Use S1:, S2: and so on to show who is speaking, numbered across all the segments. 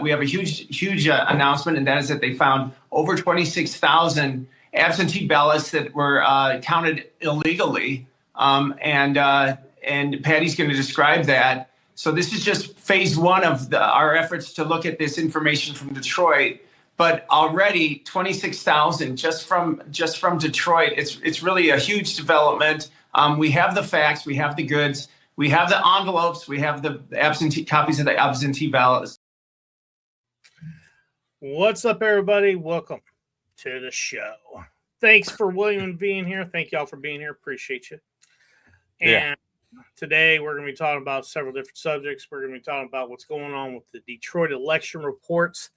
S1: we have a huge announcement, and that is that they found over 26,000 absentee ballots that were counted illegally. And Patty's going to describe that. So this is just phase one of our efforts to look at this information from Detroit. But already 26,000 just from Detroit. It's really a huge development. We have the facts, we have the goods, we have the envelopes, we have the absentee copies of the absentee ballots.
S2: What's up, everybody? Welcome to the show. Thanks for William being here. Thank y'all for being here. Appreciate you. And today we're going to be talking about several different subjects. We're going to be talking about what's going on with the Detroit election reports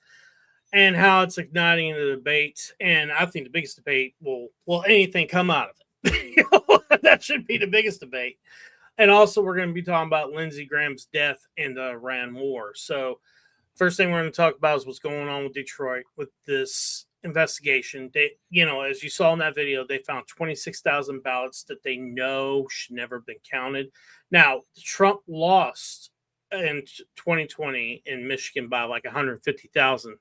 S2: and how it's igniting the debate. And I think the biggest debate will anything come out of it? That should be the biggest debate. And also we're going to be talking about Lindsey Graham's death in the Iran war. So first thing we're going to talk about is what's going on with Detroit with this investigation. They, as you saw in that video, they found 26,000 ballots that they know should never have been counted. Now, Trump lost in 2020 in Michigan by like 150,000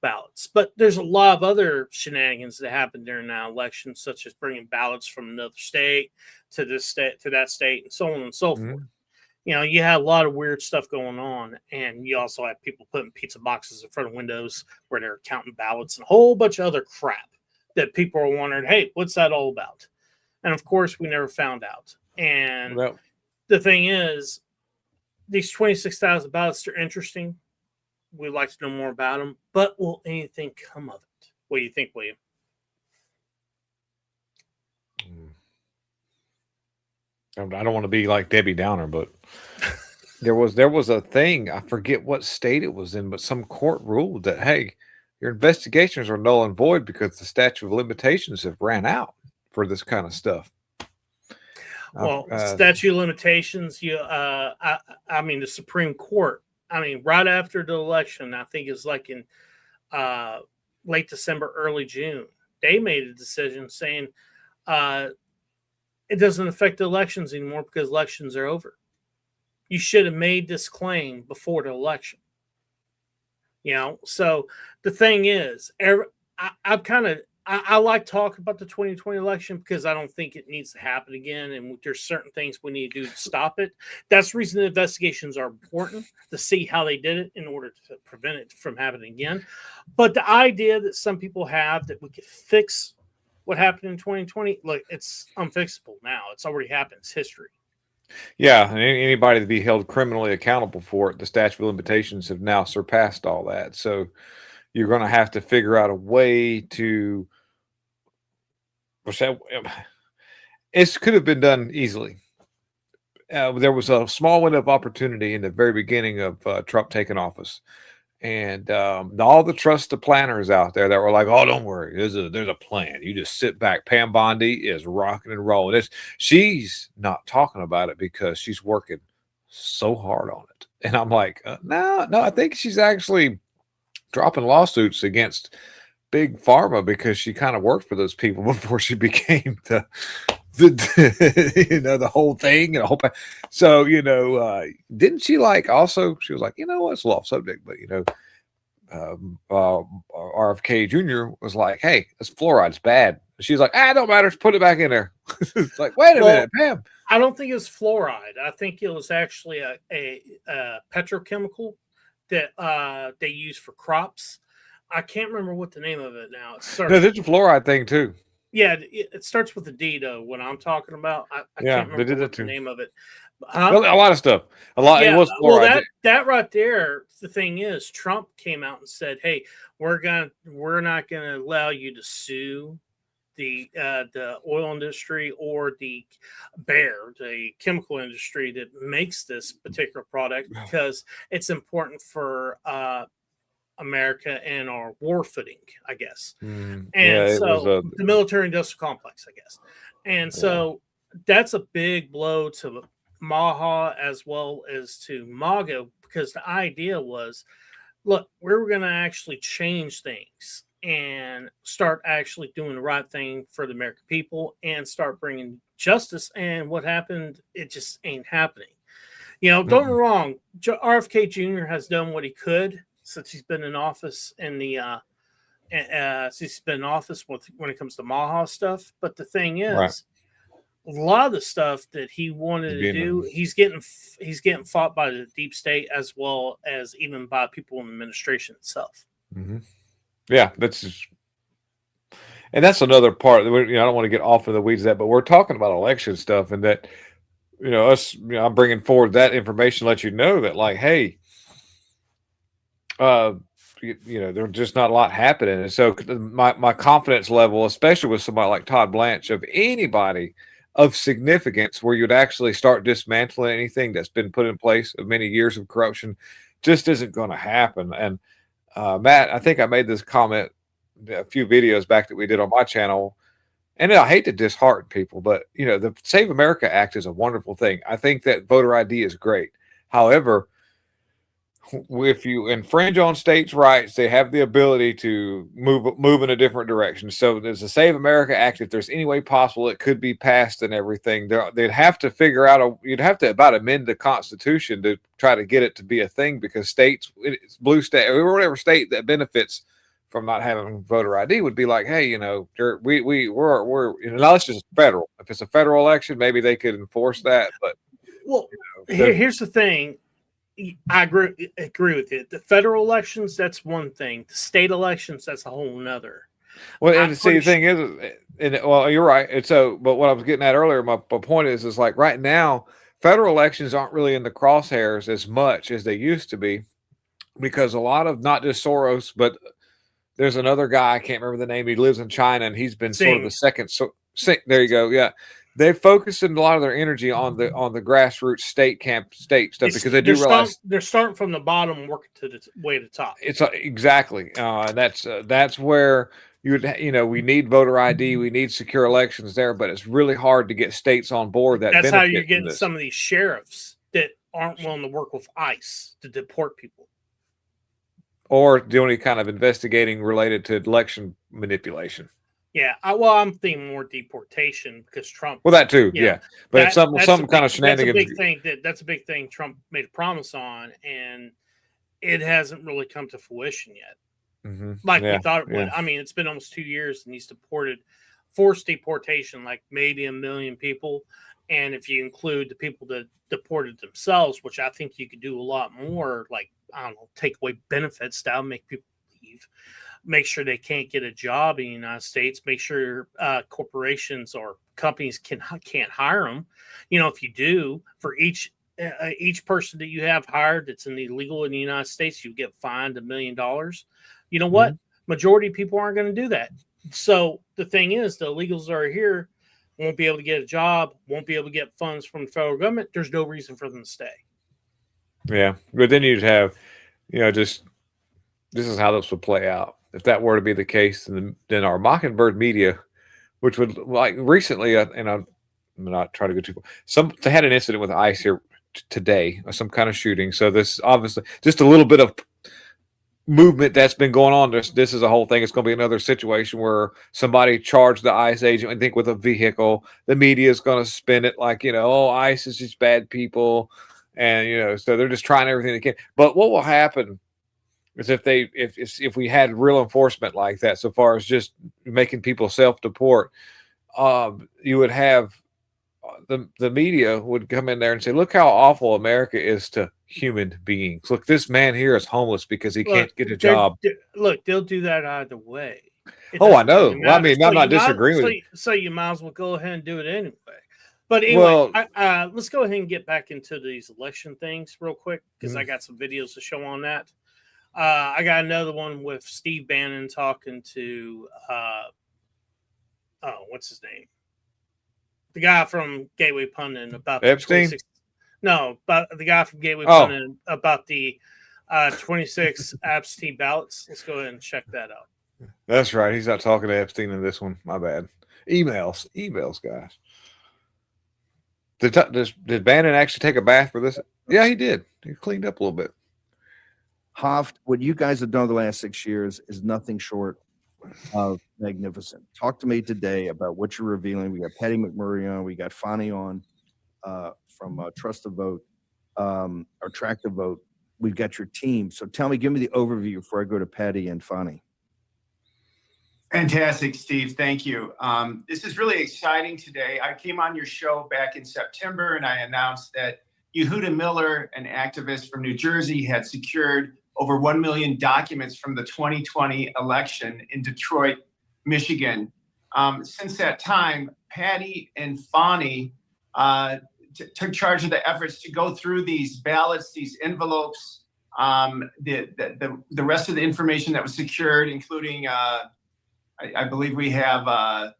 S2: ballots, but there's a lot of other shenanigans that happened during that election, such as bringing ballots from another state to this state, to that state, and so on and so forth. You had a lot of weird stuff going on, and you also had people putting pizza boxes in front of windows where they're counting ballots and a whole bunch of other crap that people are wondering, hey, what's that all about? And of course, we never found out. And the thing is, these 26,000 ballots, they're interesting. We'd like to know more about them, but will anything come of it? What do you think, William?
S3: I don't want to be like Debbie Downer, but there was a thing, I forget what state it was in, but some court ruled that, hey, your investigations are null and void because the statute of limitations have ran out for this kind of stuff.
S2: Well, statute of limitations, I mean, the Supreme Court, right after the election, I think it's like in late December, early June, they made a decision saying it doesn't affect the elections anymore because elections are over. You should have made this claim before the election. So the thing is, I like talking about the 2020 election because I don't think it needs to happen again. And there's certain things we need to do to stop it. That's the reason the investigations are important, to see how they did it in order to prevent it from happening again. But the idea that some people have that we could fix what happened in 2020, look, it's unfixable now. It's already happened. It's history.
S3: Yeah, and anybody to be held criminally accountable for it, the statute of limitations have now surpassed all that. So you're going to have to figure out a way to. It could have been done easily. There was a small window of opportunity in the very beginning of Trump taking office. And all the trusted planners out there that were like, "Oh, don't worry, there's a plan. You just sit back." Pam Bondi is rocking and rolling. She's not talking about it because she's working so hard on it. And I'm like, no, I think she's actually dropping lawsuits against big pharma because she kind of worked for those people before she became the whole thing and the whole. So didn't she also? She was like, it's a off subject, but RFK Jr. was like, "Hey, this fluoride's bad." She's like, "It don't matter. Just put it back in there." It's like, wait a minute, Pam.
S2: I don't think it was fluoride. I think it was actually a petrochemical that they use for crops. I can't remember what the name of it now.
S3: No, there's a fluoride thing too.
S2: Yeah, it starts with a D though. What I'm talking about, I can't remember what the name of it.
S3: A lot of stuff. A lot. Yeah, it was fluoride.
S2: Well, that right there. The thing is, Trump came out and said, "Hey, we're not gonna allow you to sue the oil industry or the chemical industry that makes this particular product because it's important for America and our war footing, I guess." The military industrial complex, I guess. And so that's a big blow to Maha as well as to MAGA, because the idea was, look, we're going to actually change things and start actually doing the right thing for the American people and start bringing justice. And what happened, it just ain't happening. Don't get me wrong, RFK Jr. has done what he could since he's been in office when it comes to Maha stuff. But the thing is,
S3: Right.
S2: a lot of the stuff that he wanted to do, he's getting fought by the deep state as well as even by people in the administration itself.
S3: Mm-hmm. Yeah, and that's another part. I don't want to get off of the weeds of that, but we're talking about election stuff, and that I'm bringing forward that information to let you know that, like, hey, there's just not a lot happening. And so my confidence level, especially with somebody like Todd Blanche, of anybody of significance where you'd actually start dismantling anything that's been put in place of many years of corruption, just isn't going to happen. And Matt, I think I made this comment a few videos back that we did on my channel, and I hate to dishearten people, but the Save America Act is a wonderful thing. I think that voter ID is great. However, if you infringe on states' rights, they have the ability to move in a different direction. So there's a Save America Act. If there's any way possible, it could be passed and everything. They'd have to figure out you'd have to about amend the Constitution to try to get it to be a thing, because blue state or whatever state that benefits from not having voter ID would be like, hey, we're unless it's federal. If it's a federal election, maybe they could enforce that. But
S2: here's the thing. I agree with you. The federal elections, that's one thing. The state elections, that's a whole nother.
S3: Well, and see, the thing is, well, you're right. And so, but what I was getting at earlier, my point is like right now, federal elections aren't really in the crosshairs as much as they used to be, because a lot of, not just Soros, but there's another guy, I can't remember the name. He lives in China, and he's been sort of the second. So there you go. Yeah. They focus a lot of their energy on the grassroots state stuff, because they realize
S2: they're starting from the bottom, working to the way to the top.
S3: It's exactly, and that's where we need voter ID, we need secure elections there, but it's really hard to get states on board.
S2: That's how you're getting some of these sheriffs that aren't willing to work with ICE to deport people,
S3: or do any kind of investigating related to election manipulation.
S2: Yeah, I'm thinking more deportation, because Trump.
S3: Well, that too, yeah. But it's some kind of shenanigans.
S2: That's a big thing Trump made a promise on, and it hasn't really come to fruition yet.
S3: Mm-hmm.
S2: We thought it would. I mean, it's been almost 2 years, and he's forced deportation, like maybe 1 million people. And if you include the people that deported themselves, which I think you could do a lot more, like, I don't know, take away benefits, that would make people leave. Make sure they can't get a job in the United States. Make sure corporations or companies can't hire them. If you do, for each person that you have hired that's illegal in the United States, you get fined $1 million. You know what? Majority of people aren't going to do that. So the thing is, the illegals are here, won't be able to get a job, won't be able to get funds from the federal government. There's no reason for them to stay.
S3: Yeah, but then you'd have, just this is how this would play out. If that were to be the case, then our Mockingbird media, which would, like, recently, and I'm not trying to go too far, they had an incident with ICE here today, some kind of shooting. So this obviously just a little bit of movement that's been going on. This is a whole thing. It's going to be another situation where somebody charged the ICE agent, I think, with a vehicle. The media is going to spin it like, ICE is just bad people, and so they're just trying everything they can. But what will happen is if we had real enforcement like that, so far as just making people self-deport, you would have the media would come in there and say, look how awful America is to human beings. Look, this man here is homeless because he can't get a job.
S2: They'll do that either way.
S3: I know. Well, I mean, I'm not disagreeing with you.
S2: So you might as well go ahead and do it anyway. But anyway, let's go ahead and get back into these election things real quick, because I got some videos to show on that. I got another one with Steve Bannon talking to, what's his name? The guy from Gateway Pundit about
S3: Epstein.
S2: But the guy from Gateway Pundit about the 26 absentee ballots. Let's go ahead and check that out.
S3: That's right. He's not talking to Epstein in this one. My bad. Emails, guys. Did Bannon actually take a bath for this? Yeah, he did. He cleaned up a little bit.
S4: Hoft, what you guys have done the last 6 years is nothing short of magnificent. Talk to me today about what you're revealing. We got Phani McMurray on, we got Phani on from Trust the Vote or Track the Vote. we've got your team. So tell me, give me the overview before I go to Patty and Phani.
S1: Fantastic, Steve. Thank you. This is really exciting today. I came on your show back in September and I announced that Yehuda Miller, an activist from New Jersey, had secured over 1 million documents from the 2020 election in Detroit, Michigan. Since that time, Patty and Phani took charge of the efforts to go through these ballots, these envelopes, the rest of the information that was secured, including I believe we have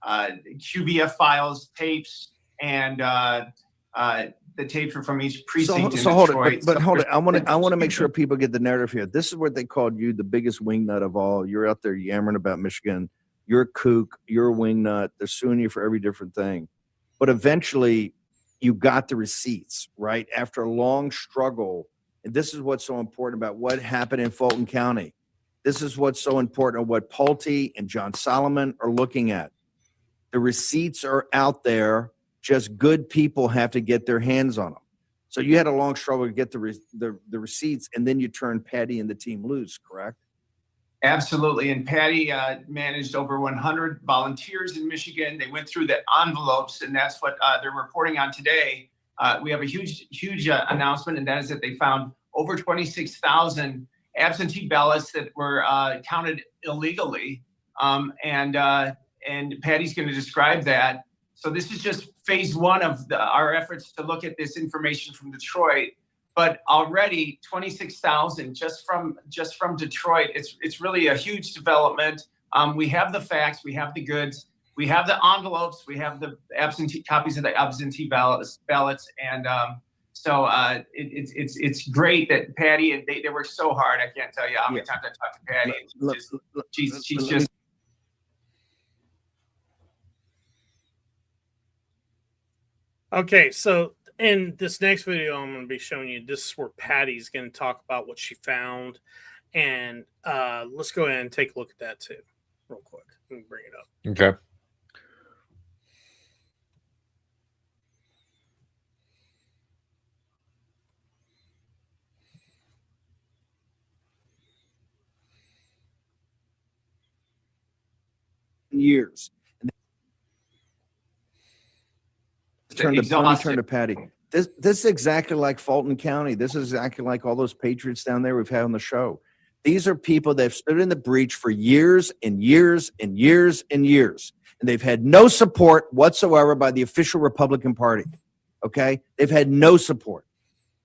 S1: QVF files, tapes, and the tapes are from each precinct in
S4: hold
S1: Detroit.
S4: it, but hold it. I want to make sure people get the narrative here. This is what they called you, the biggest wingnut of all. You're out there yammering about Michigan. You're a kook. You're a wingnut. They're suing you for every different thing. But eventually, you got the receipts, right? After a long struggle. And this is what's so important about what happened in Fulton County. This is what's so important of what Pulte and John Solomon are looking at. The receipts are out there. Just good people have to get their hands on them. So you had a long struggle to get the receipts, and then you turned Patty and the team loose, correct?
S1: Absolutely. And Patty managed over 100 volunteers in Michigan. They went through the envelopes, and that's what they're reporting on today. We have a huge announcement, and that is that they found over 26,000 absentee ballots that were counted illegally. And Patty's going to describe that. So this is just phase one of our efforts to look at this information from Detroit. But already 26,000 just from Detroit. It's really a huge development. We have the facts, we have the goods, we have the envelopes, we have the absentee copies of the absentee ballots, and so it's great that Patty and they work so hard. I can't tell you how many times I talked to Patty. She's just.
S2: Okay, so in this next video, I'm going to be showing you, this is where Patty's going to talk about what she found. And let's go ahead and take a look at that too, real quick. Let me bring it up.
S3: Okay.
S4: Years. Turn to Patty. This is exactly like Fulton County. This is exactly like all those patriots down there we've had on the show. These are people that have stood in the breach for years and years and years and years, and they've had no support whatsoever by the official Republican Party. Okay, they've had no support.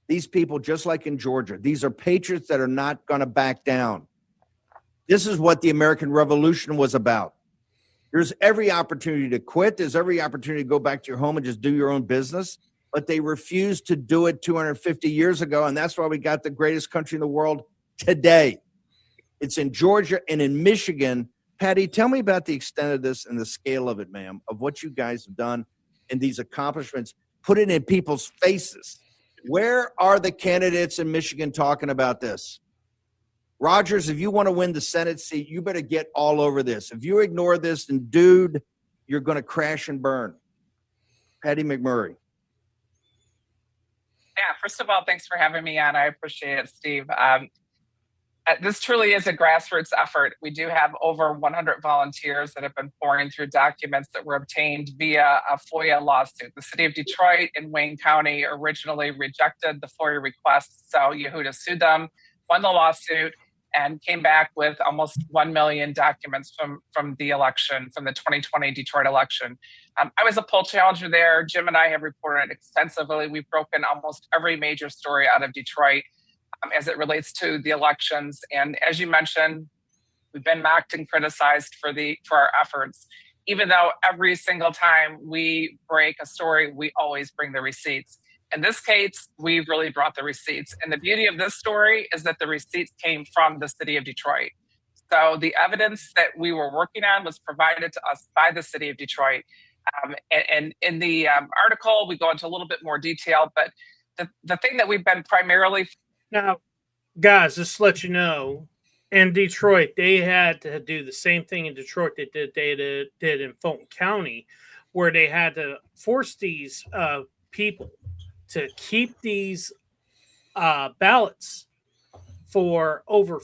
S4: These people, just like in Georgia, these are patriots that are not going to back down. This is what the American Revolution was about. There's every opportunity to quit. There's every opportunity to go back to your home and just do your own business. But they refused to do it 250 years ago. And that's why we got the greatest country in the world today. It's in Georgia and in Michigan. Patty, tell me about the extent of this and the scale of it, ma'am, of what you guys have done and these accomplishments. Put it in people's faces. Where are the candidates in Michigan talking about this? Rogers, if you want to win the Senate seat, you better get all over this. If you ignore this, then, dude, you're going to crash and burn. Patty McMurray.
S5: Yeah, first of all, thanks for having me on. I appreciate it, Steve. This truly is a grassroots effort. We do have over 100 volunteers that have been pouring through documents that were obtained via a FOIA lawsuit. The city of Detroit and Wayne County originally rejected the FOIA request, so Yehuda sued them, won the lawsuit, and came back with almost 1 million documents from the election, from the 2020 Detroit election. I was a poll challenger there. Jim and I have reported extensively. We've broken almost every major story out of Detroit as it relates to the elections. And as you mentioned, we've been mocked and criticized for our efforts. Even though every single time we break a story, we always bring the receipts. In this case, we really brought the receipts. And the beauty of this story is that the receipts came from the city of Detroit. So the evidence that we were working on was provided to us by the city of Detroit. And in the article, we go into a little bit more detail, but the thing that we've been primarily...
S2: Now, guys, just to let you know, in Detroit, they had to do the same thing in Detroit that they did in Fulton County, where they had to force these people to keep these ballots for over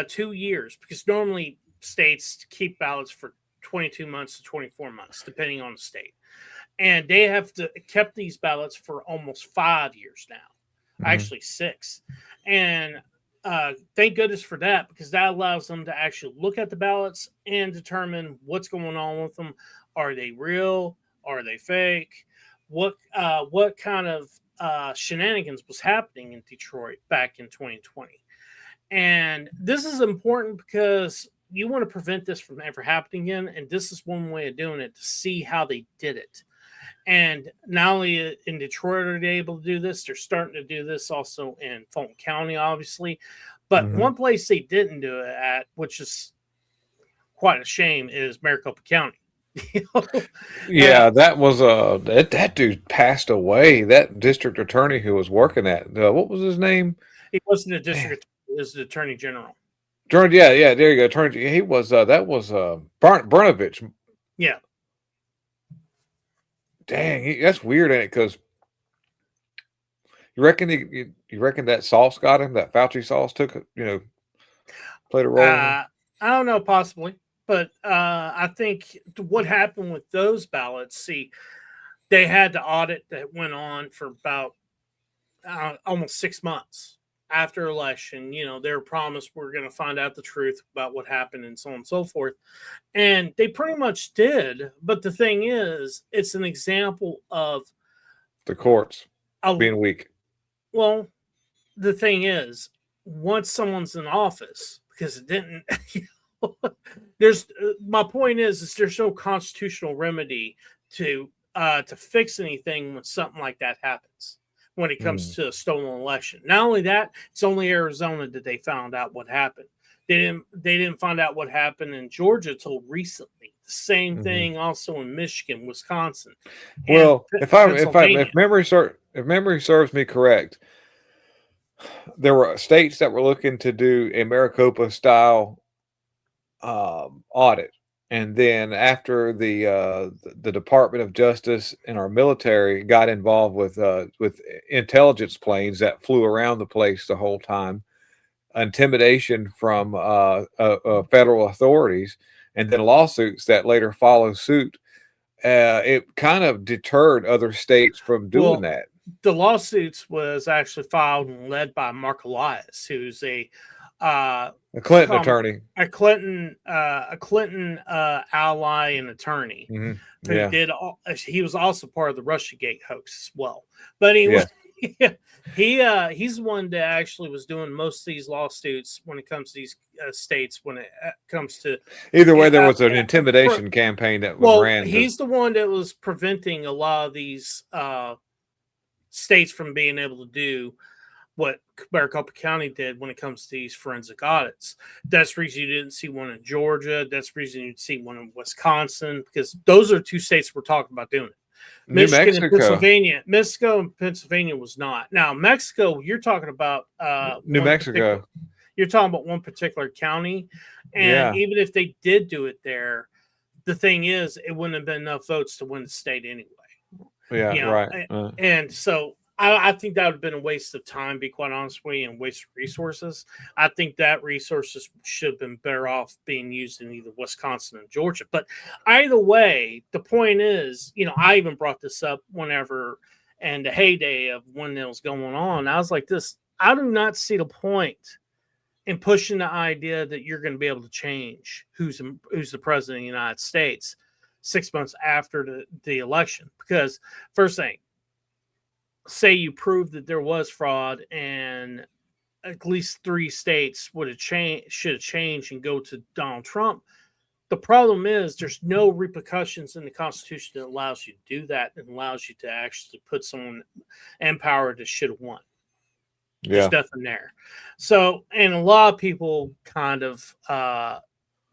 S2: 2 years, because normally states keep ballots for 22 months to 24 months, depending on the state. And they have kept these ballots for almost 5 years now, actually 6. And thank goodness for that, because that allows them to actually look at the ballots and determine what's going on with them. Are they real? Are they fake? What kind of shenanigans was happening in Detroit back in 2020? And this is important because you want to prevent this from ever happening again. And this is one way of doing it, to see how they did it. And not only in Detroit are they able to do this, they're starting to do this also in Fulton County, obviously. But one place they didn't do it at, which is quite a shame, is Maricopa County.
S3: Yeah, that was that dude passed away. That district attorney who was working at what was his name?
S2: He wasn't a district attorney, he was the attorney general.
S3: Yeah, there you go. Attorney. He was that was Brnovich.
S2: Yeah.
S3: Dang, that's weird, ain't it? Because you reckon that sauce got him? That Fauci sauce took played a role.
S2: I don't know, possibly, but I think what happened with those ballots. See, they had the audit that went on for about almost 6 months after election. They were promised we're going to find out the truth about what happened and so on and so forth. And they pretty much did. But the thing is, it's an example of
S3: the courts being weak.
S2: Well, the thing is, once someone's in office, because it didn't, my point is there's no constitutional remedy to fix anything when something like that happens. When it comes to a stolen election. Not only that, it's only Arizona that they found out what happened. They didn't find out what happened in Georgia till recently. The same thing also in Michigan, Wisconsin.
S3: Well, if memory serves me correct, there were states that were looking to do a Maricopa style audit. And then after the Department of Justice and our military got involved with intelligence planes that flew around the place the whole time, intimidation from federal authorities, and then lawsuits that later follow suit, it kind of deterred other states from doing that.
S2: The lawsuits was actually filed and led by Mark Elias, who's a
S3: Clinton attorney,
S2: a Clinton ally and attorney. He was also part of the Russiagate hoax as well. But anyway, he's the one that actually was doing most of these lawsuits when it comes to these states. When it comes to
S3: either way, there was an intimidation campaign that was ran.
S2: He's the one that was preventing a lot of these states from being able to do what Maricopa County did when it comes to these forensic audits. That's the reason you didn't see one in Georgia. That's the reason you'd see one in Wisconsin, because those are 2 states we're talking about doing it. Michigan and Pennsylvania. Mexico and Pennsylvania was not. Now, Mexico, you're talking about
S3: New Mexico.
S2: You're talking about one particular county. And even if they did do it there, the thing is, it wouldn't have been enough votes to win the state anyway.
S3: Right.
S2: And so I think that would have been a waste of time, be quite honest with you, and waste of resources. I think that resources should have been better off being used in either Wisconsin or Georgia. But either way, the point is, I even brought this up whenever, and the heyday of when it was going on, I was like this, I do not see the point in pushing the idea that you're going to be able to change who's the president of the United States 6 months after the election. Because first thing, say you prove that there was fraud and at least 3 states should have changed and go to Donald Trump. The problem is there's no repercussions in the Constitution that allows you to do that and allows you to actually put someone in power that should have won. There's nothing there. So, and a lot of people kind of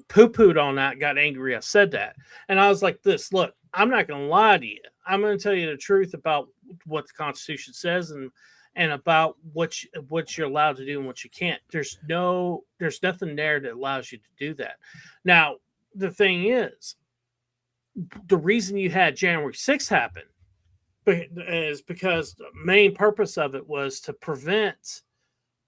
S2: poo-pooed on that, got angry I said that. And I was like this, look, I'm not going to lie to you. I'm going to tell you the truth about what the Constitution says and about what you're allowed to do and what you can't. There's nothing there that allows you to do that. Now, the thing is, the reason you had January 6th happen is because the main purpose of it was to prevent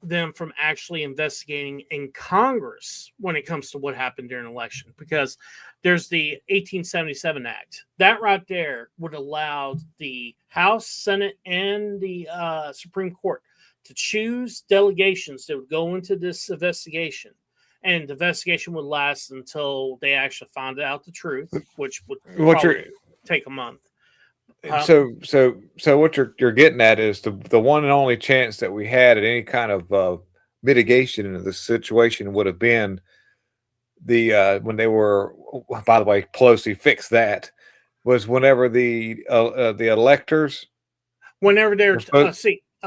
S2: them from actually investigating in Congress when it comes to what happened during an election, because there's the 1877 Act. That right there would allow the House, Senate, and the Supreme Court to choose delegations that would go into this investigation. And the investigation would last until they actually found out the truth, which would take a month.
S3: So what you're getting at is the one and only chance that we had at any kind of mitigation in the situation would have been when they were. By the way, Pelosi fixed that. Was whenever the electors,
S2: whenever they're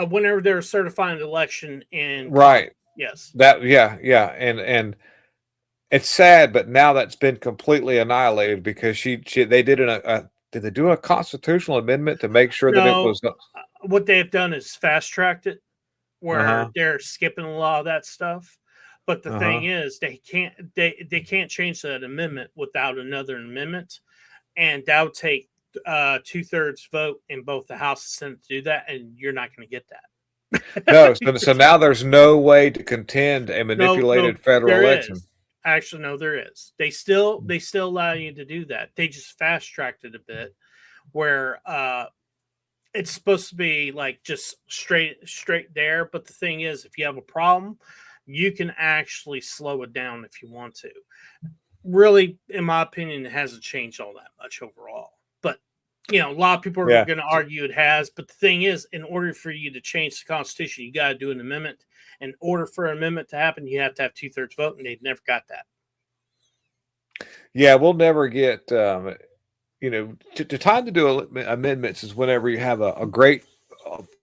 S2: whenever they're certifying an election in
S3: right.
S2: Yes.
S3: And it's sad, but now that's been completely annihilated because they did did they do a constitutional amendment to make sure that it was?
S2: What they've done is fast tracked it, where they're skipping a lot of that stuff. But the thing is, they can't change that amendment without another amendment, and that would take 2/3 vote in both the House and Senate to do that, and you're not going to get that.
S3: No, so now there's no way to contend a manipulated federal election.
S2: Actually, no, there is. They still allow you to do that. They just fast tracked it a bit, where it's supposed to be like just straight there. But the thing is, if you have a problem, you can actually slow it down if you want to. Really, in my opinion, it hasn't changed all that much overall. But a lot of people are going to argue it has. But the thing is, in order for you to change the Constitution, you got to do an amendment. In order for an amendment to happen, you have to have 2/3 vote, and they've never got that.
S3: Yeah, we'll never get, the time to do amendments is whenever you have a great,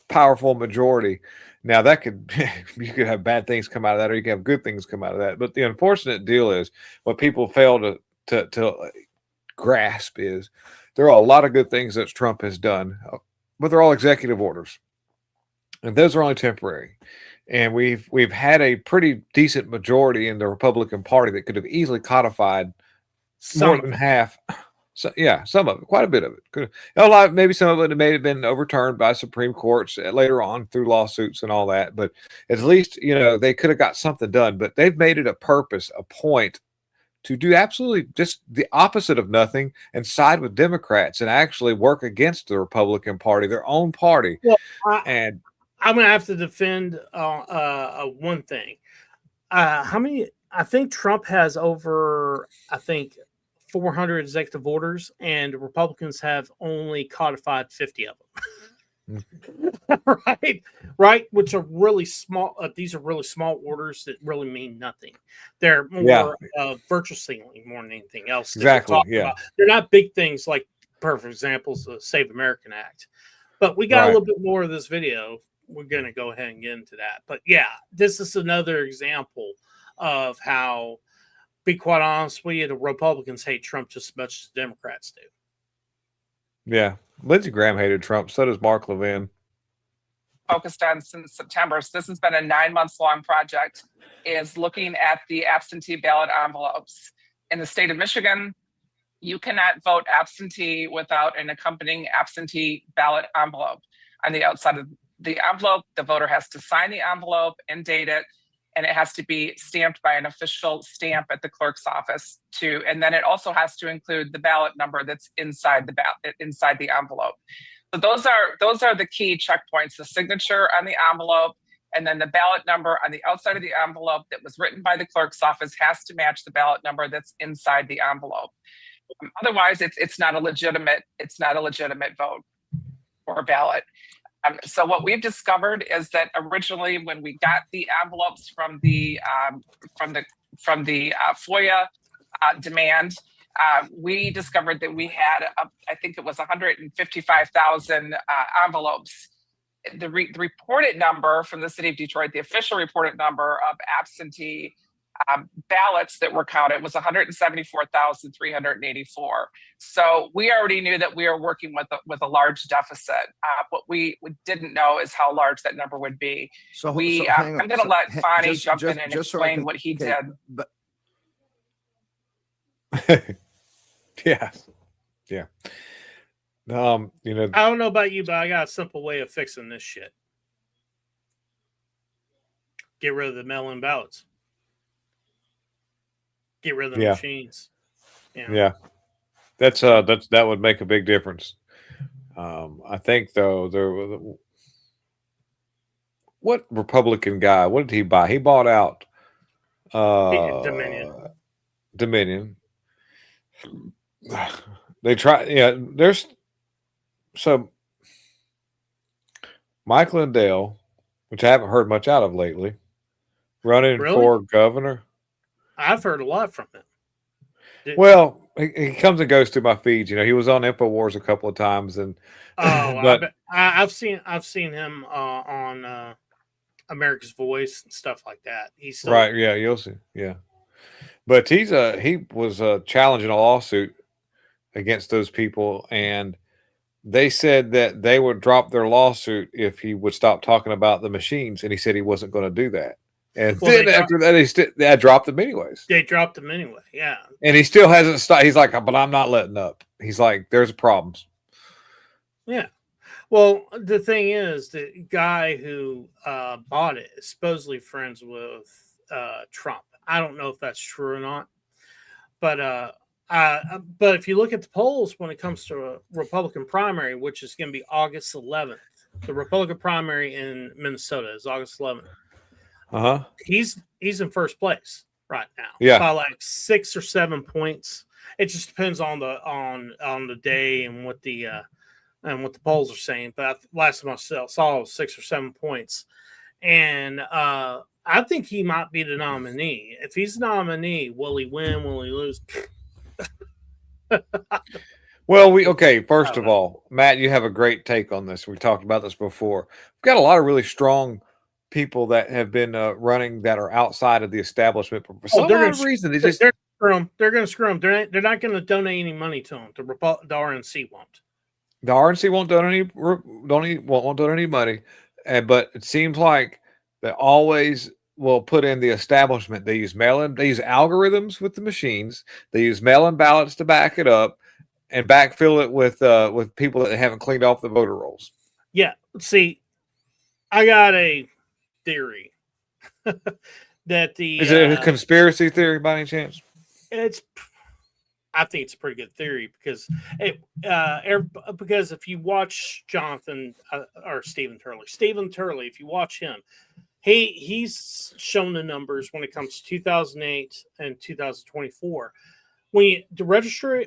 S3: powerful majority. Now that you could have bad things come out of that, or you can have good things come out of that. But the unfortunate deal is what people fail to grasp is there are a lot of good things that Trump has done, but they're all executive orders, and those are only temporary. And we've had a pretty decent majority in the Republican Party that could have easily codified more than half. So, some of it, quite a bit of it. Maybe some of it may have been overturned by Supreme Courts later on through lawsuits and all that. But at least, they could have got something done. But they've made it a point to do absolutely just the opposite of nothing and side with Democrats and actually work against the Republican Party, their own party.
S2: Well, I'm going to have to defend one thing. I think Trump has over, 400 executive orders, and Republicans have only codified 50 of them. Right? Which are really small. These are really small orders that really mean nothing. They're more virtue signaling more than anything else.
S3: Exactly.
S2: They're not big things like, perfect examples, the Save American Act. But we got a little bit more of this video. We're going to go ahead and get into that. But this is another example of how, be quite honest with you, the Republicans hate Trump just as much as the Democrats do.
S3: Yeah. Lindsey Graham hated Trump. So does Mark Levin.
S5: Focused on since September. So this has been a 9 months long project, is looking at the absentee ballot envelopes. In the state of Michigan, you cannot vote absentee without an accompanying absentee ballot envelope. On the outside of the envelope, the voter has to sign the envelope and date it, and it has to be stamped by an official stamp at the clerk's office too. And then it also has to include the ballot number that's inside the envelope. So those are the key checkpoints: the signature on the envelope, and then the ballot number on the outside of the envelope that was written by the clerk's office has to match the ballot number that's inside the envelope. Otherwise, it's not a legitimate vote or ballot. So what we've discovered is that originally, when we got the envelopes from the FOIA demand, we discovered that we had, I think it was 155,000 envelopes. The reported number from the city of Detroit, the official reported number of absentee ballots that were counted was 174,384. So we already knew that we were working with a large deficit. What we didn't know is how large that number would be. I'm going to let Phani jump in and explain what he did.
S3: But You know,
S2: I don't know about you, but I got a simple way of fixing this shit. Get rid of the mail-in ballots. Get rid of the machines. You know?
S3: Yeah, that would make a big difference. I think though what Republican guy? What did he buy? He bought out Dominion. They try. Yeah, there's so Mike Lindell, which I haven't heard much out of lately, running for governor.
S2: I've heard a lot from him.
S3: Well, he comes and goes through my feeds. You know, he was on InfoWars a couple of times, and
S2: but I've seen him on America's Voice and stuff like that. He's still,
S3: right. Yeah, you'll see. Yeah, but he was challenging a lawsuit against those people, and they said that they would drop their lawsuit if he would stop talking about the machines, and he said he wasn't going to do that. And then after that, they dropped him anyways.
S2: They dropped him anyway, yeah.
S3: And he still hasn't stopped. He's like, but I'm not letting up. He's like, there's problems.
S2: Yeah. Well, the thing is, the guy who bought it is supposedly friends with Trump. I don't know if that's true or not. But if you look at the polls when it comes to a Republican primary, which is going to be August 11th, the Republican primary in Minnesota is August 11th. He's in first place right now, by like 6 or 7 points. It just depends on the day and what the polls are saying. But last time I saw it was 6 or 7 points, and I think he might be the nominee. If he's the nominee, will he win? Will he lose?
S3: Well, first of all, Matt, you have a great take on this. We talked about this before. We've got a lot of really strong people that have been running that are outside of the establishment for some reason. They're
S2: going to screw them. They're not going to donate any money to them. The RNC won't.
S3: The RNC won't donate any money, but it seems like they always will put in the establishment. They use They use algorithms with the machines. They use mail-in ballots to back it up and backfill it with people that haven't cleaned off the voter rolls.
S2: Yeah. See, I got a theory that
S3: is it a conspiracy theory by any chance?
S2: I think it's a pretty good theory because if you watch Jonathan or Stephen Turley, if you watch him, he's shown the numbers when it comes to 2008 and 2024.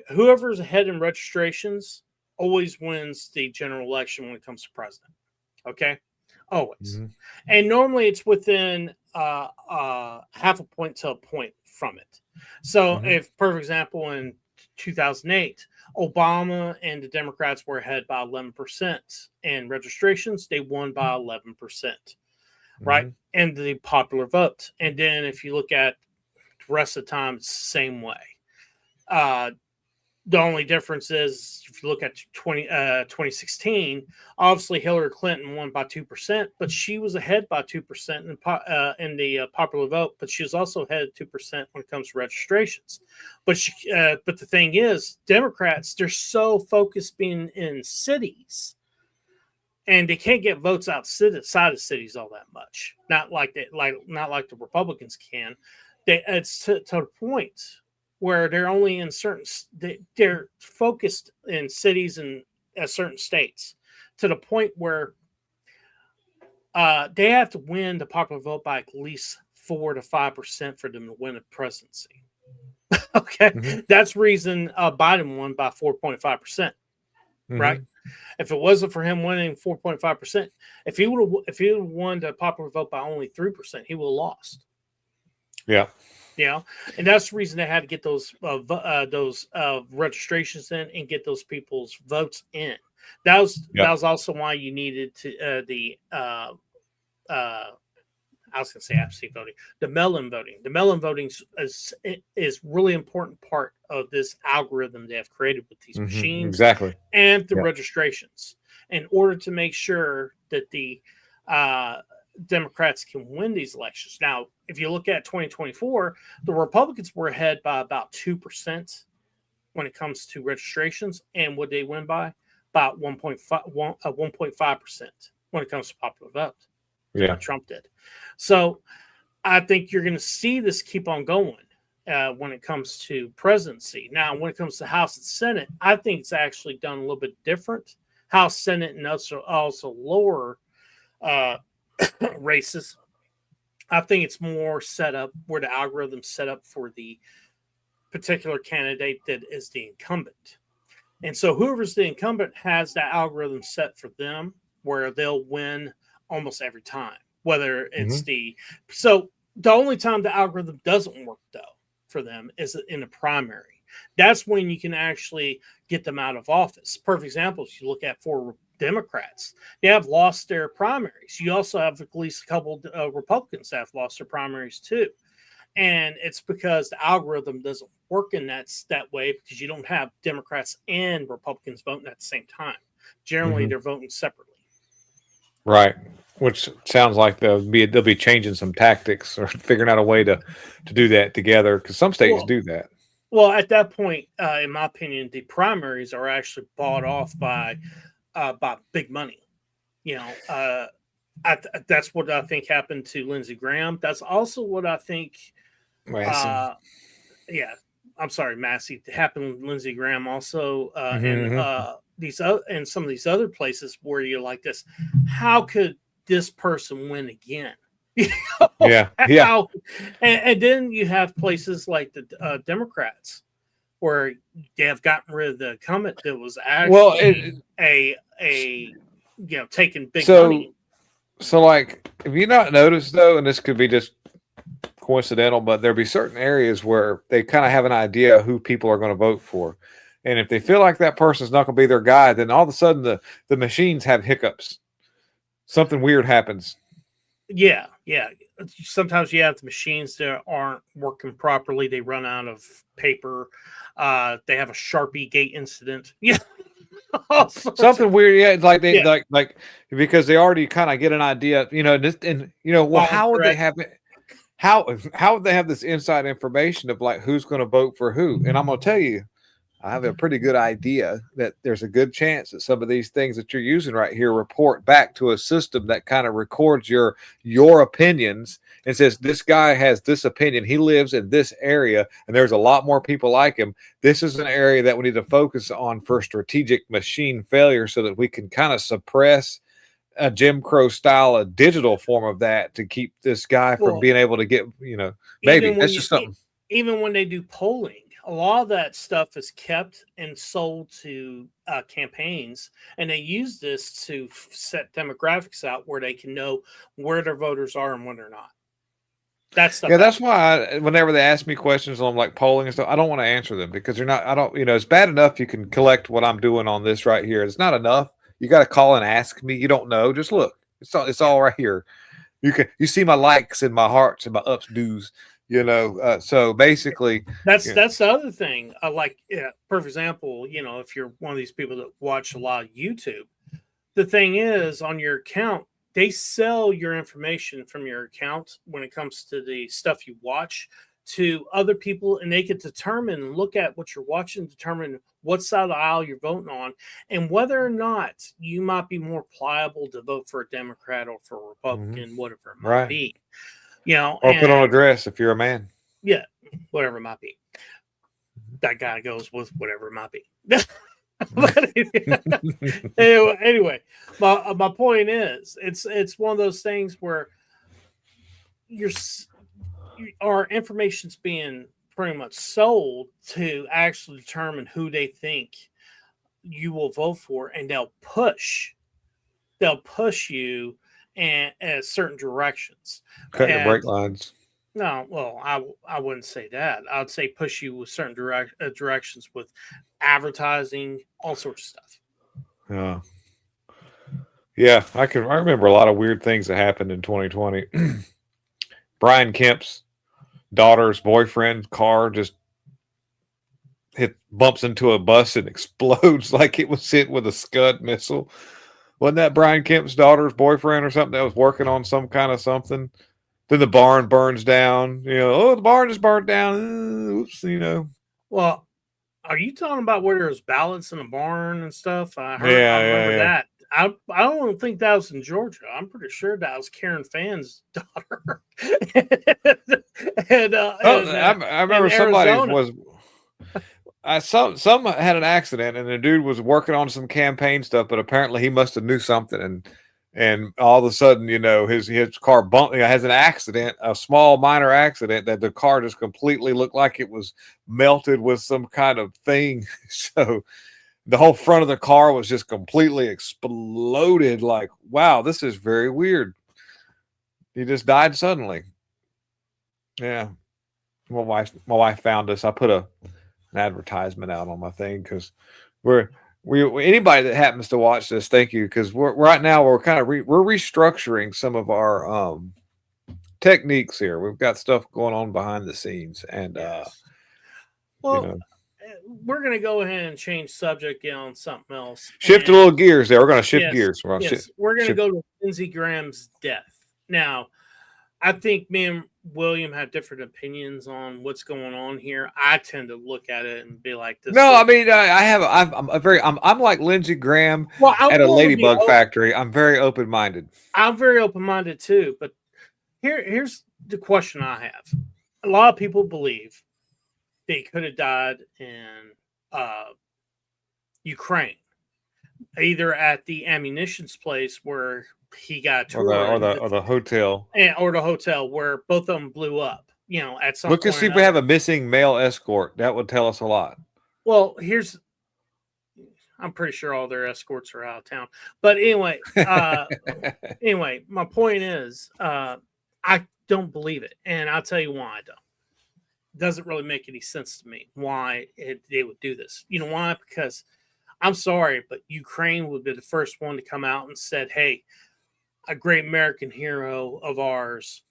S2: Whoever's ahead in registrations always wins the general election when it comes to president. Okay. Always. Mm-hmm. And normally it's within half a point to a point from it. So if, perfect example, in 2008, Obama and the Democrats were ahead by 11% in registrations, they won by 11%, right? And the popular vote. And then if you look at the rest of the time, it's the same way. The only difference is if you look at 2016, obviously Hillary Clinton won by 2%, but she was ahead by 2% in the popular vote, but she was also ahead at 2% when it comes to registrations. But the thing is, Democrats, they're so focused being in cities, and they can't get votes outside of cities all that much. Not like the Republicans can. It's to the point where they're only in they're focused in cities and certain states to the point where they have to win the popular vote by at least 4 to 5% for them to win a presidency. Okay. That's the reason Biden won by 4.5%, right? If it wasn't for him winning 4.5%, if he would have won the popular vote by only 3%, he would have lost.
S3: Yeah.
S2: And that's the reason they had to get those registrations in and get those people's votes in. That was also why you needed to I was going to say absentee voting, the mail-in voting. The mail-in voting is really important part of this algorithm they have created with these machines,
S3: exactly,
S2: and the registrations, in order to make sure that the Democrats can win these elections. Now, if you look at 2024, the Republicans were ahead by about 2% when it comes to registrations, and would they win by about 1.5% when it comes to popular vote.
S3: Yeah.
S2: Trump did. So I think you're going to see this keep on going when it comes to presidency. Now, when it comes to House and Senate, I think it's actually done a little bit different. House, Senate, and also lower races. I think it's more set up where the algorithm's set up for the particular candidate that is the incumbent. And so whoever's the incumbent has that algorithm set for them where they'll win almost every time, whether it's so the only time the algorithm doesn't work though for them is in a primary. That's when you can actually get them out of office. Perfect example is you look at for Democrats, they have lost their primaries. You also have at least a couple of Republicans that have lost their primaries too. And it's because the algorithm doesn't work in that way because you don't have Democrats and Republicans voting at the same time. Generally, they're voting separately.
S3: Right. Which sounds like they'll be changing some tactics or figuring out a way to do that together because some states do that.
S2: Well, at that point, in my opinion, the primaries are actually bought off by big money. You know, that's what I think happened to Lindsey Graham. That's also what I think. I'm sorry, Massey. It happened with Lindsey Graham also, and some of these other places where you're like this. How could this person win again? And then you have places like the Democrats where they have gotten rid of the incumbent that was actually taking big money.
S3: So like, have you not noticed though, and this could be just coincidental, but there'll be certain areas where they kind of have an idea who people are going to vote for. And if they feel like that person's not going to be their guy, then all of a sudden the machines have hiccups. Something weird happens.
S2: Yeah. Sometimes you have the machines that aren't working properly. They run out of paper. They have a Sharpie gate incident. Yeah.
S3: Something weird. Yeah. Like they like because they already kind of get an idea, how would they have it? How would they have this inside information of like who's going to vote for who? And I'm going to tell you, I have a pretty good idea that there's a good chance that some of these things that you're using right here report back to a system that kind of records your opinions and says, this guy has this opinion. He lives in this area and there's a lot more people like him. This is an area that we need to focus on for strategic machine failure so that we can kind of suppress a Jim Crow style, a digital form of that to keep this guy from being able to get, maybe that's just something.
S2: Even when they do polling, a lot of that stuff is kept and sold to campaigns, and they use this to set demographics out where they can know where their voters are and when they're not. That's
S3: why whenever they ask me questions on like polling and stuff, I don't want to answer them because it's bad enough you can collect what I'm doing on this right here. It's not enough. You got to call and ask me. You don't know. Just look. It's all right here. You see my likes and my hearts and my ups, do's. So basically,
S2: that's the other thing. For example, if you're one of these people that watch a lot of YouTube, the thing is on your account, they sell your information from your account when it comes to the stuff you watch to other people, and they can look at what you're watching, determine what side of the aisle you're voting on, and whether or not you might be more pliable to vote for a Democrat or for a Republican, whatever it might be. Or
S3: put on a dress if you're a man.
S2: Yeah, whatever it might be. That guy goes with whatever it might be. anyway, my point is, it's one of those things where our information's being pretty much sold to actually determine who they think you will vote for, and they'll push you in certain directions.
S3: Cut your brake lines.
S2: No, well, I wouldn't say that. I'd say push you with certain directions with advertising, all sorts of stuff.
S3: Yeah, I remember a lot of weird things that happened in 2020. Brian Kemp's daughter's boyfriend car just bumps into a bus and explodes like it was hit with a Scud missile. Wasn't that Brian Kemp's daughter's boyfriend or something that was working on some kind of something? Then the barn burns down. The barn just burnt down. Oops,
S2: Well, Are you talking about where there's ballots in a barn and stuff? I remember
S3: yeah.
S2: that. I don't think that was in Georgia. I'm pretty sure that was Karen Fann's daughter.
S3: I remember somebody was. Some had an accident, and the dude was working on some campaign stuff, but apparently he must have knew something, and all of a sudden, his car has an accident, a small minor accident, that the car just completely looked like it was melted with some kind of thing. So the whole front of the car was just completely exploded. Like, wow, this is very weird. He just died suddenly. Yeah. My wife found us. I put an advertisement out on my thing because we anybody that happens to watch this, thank you, because we're kind of we're restructuring some of our techniques here. We've got stuff going on behind the scenes, and
S2: we're going to go ahead and change subject on something else.
S3: Shift a little gears there. We're going to shift gears.
S2: We're going to go to Lindsey Graham's death. Now, I think me and William have different opinions on what's going on here. I tend to look at it and be like this.
S3: No, I mean, I'm like Lindsey Graham at a ladybug factory. I'm very open-minded.
S2: I'm very open-minded too. But here's the question I have. A lot of people believe they could have died in Ukraine, either at the ammunitions place where he got toured,
S3: or the hotel,
S2: or the hotel where both of them blew up. At some
S3: look and see if we have a missing male escort. That would tell us a lot.
S2: Well, I'm pretty sure all their escorts are out of town. But anyway, my point is, I don't believe it, and I'll tell you why I don't. It doesn't really make any sense to me why they would do this. You know why? Because I'm sorry, but Ukraine would be the first one to come out and said, "Hey, a great American hero of ours,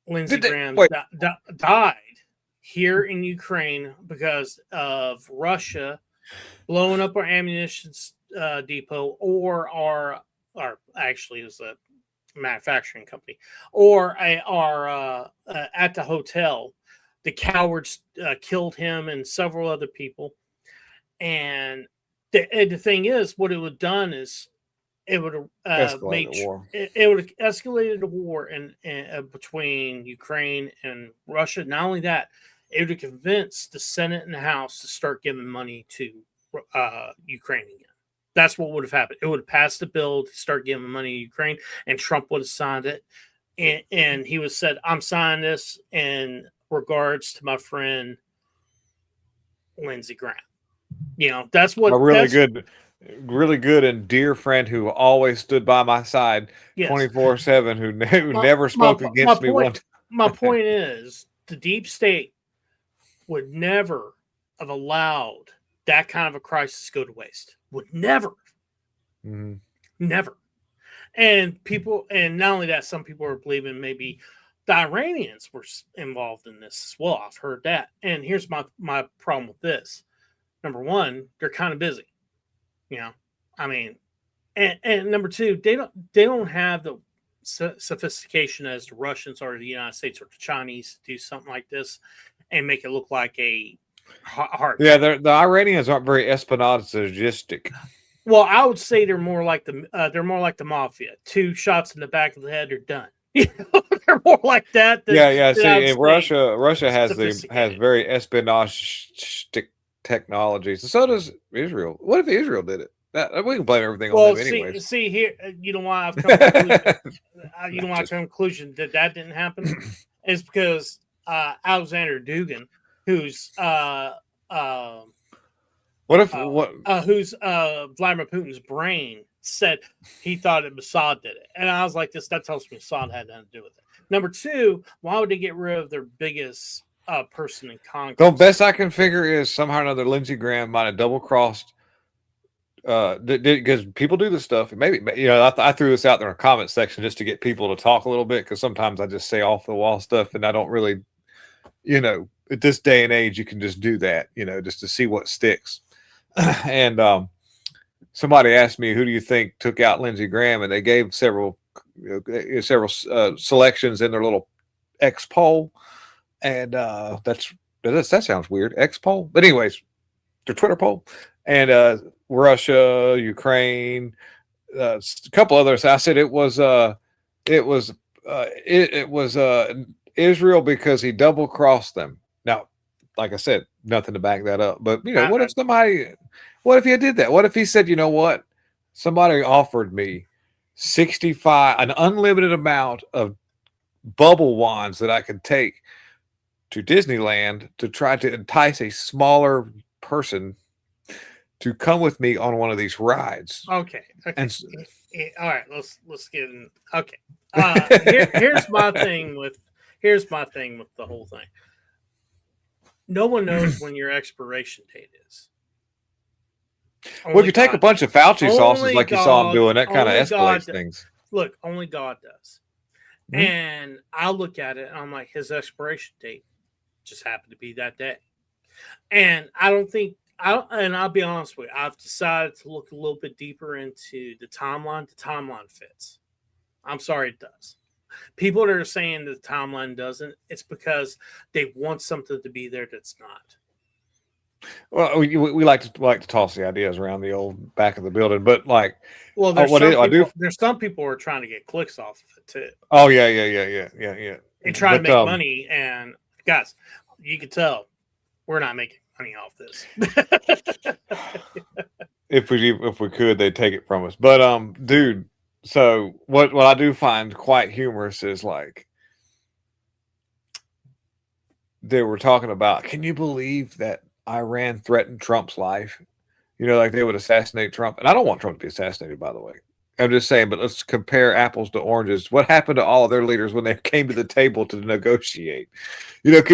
S2: Lindsey Graham, died here in Ukraine because of Russia blowing up our ammunition depot, or actually it was a manufacturing company, or at the hotel. The cowards killed him and several other people. And the thing is, what it would have done is it would have it would have escalated the war between Ukraine and Russia. Not only that, it would have convinced the Senate and the House to start giving money to Ukraine again. That's what would have happened. It would have passed a bill to start giving money to Ukraine, and Trump would have signed it. And he would have said, "I'm signing this in regards to my friend Lindsey Graham." That's what
S3: really good and dear friend who always stood by my side 24/7, who never spoke against me once.
S2: My point is, the deep state would never have allowed that kind of a crisis go to waste. Would never.
S3: Mm-hmm.
S2: Never. And not only that, some people are believing maybe the Iranians were involved in this as well. I've heard that. And here's my problem with this. Number one, they're kind of busy. And number two, they don't have the sophistication as the Russians or the United States or the Chinese to do something like this and make it look like a hard.
S3: Yeah, the Iranians aren't very espionagistic.
S2: Well, I would say they're more like the mafia. 2 shots in the back of the head, they're done. They're more like that.
S3: See, Russia has very espionage technologies. So does Israel. What if Israel did it? We can blame everything on them anyway.
S2: See here, you know why I've come to the conclusion that didn't happen is because Alexander Dugin, who's who's Vladimir Putin's brain, said he thought that Mossad did it, and I was like, that tells me Mossad had nothing to do with it. Number two, why would they get rid of their biggest person in Congress?
S3: The best I can figure is somehow or another Lindsey Graham might have double-crossed. Because people do this stuff. Maybe I threw this out there in a comment section just to get people to talk a little bit, because sometimes I just say off the wall stuff and I don't really, at this day and age you can just do that, just to see what sticks. And somebody asked me, who do you think took out Lindsey Graham, and they gave several selections in their little X poll, and that sounds weird, X poll, but anyways. their Twitter poll, and Russia, Ukraine, a couple others. I said it was Israel because he double crossed them. Now, like I said, nothing to back that up. But what if he did that? What if he said, you know what? Somebody offered me 65, an unlimited amount of bubble wands that I could take to Disneyland to try to entice a smaller person to come with me on one of these rides.
S2: Okay.
S3: And
S2: all right, let's get in. Okay. Here's my thing with the whole thing. No one knows when your expiration date is.
S3: Well, if you take a bunch of Fauci sauces like you saw him doing, that kind of escalates things.
S2: Look, only God does. Mm-hmm. And I look at it and I'm like, his expiration date just happened to be that day. And and I'll be honest with you, I've decided to look a little bit deeper into the timeline. The timeline fits. I'm sorry, it does. People that are saying the timeline doesn't, it's because they want something to be there that's not.
S3: Well, we like to toss the ideas around the old back of the building, but like,
S2: well, there's some people who are trying to get clicks off of it too.
S3: Oh yeah.
S2: And trying to make money, and guys, you can tell we're not making money off this.
S3: If we could, they'd take it from us. But dude, so what I do find quite humorous is like they were talking about, can you believe that Iran threatened Trump's life? Like they would assassinate Trump. And I don't want Trump to be assassinated, by the way. I'm just saying, but let's compare apples to oranges. What happened to all of their leaders when they came to the table to negotiate? Just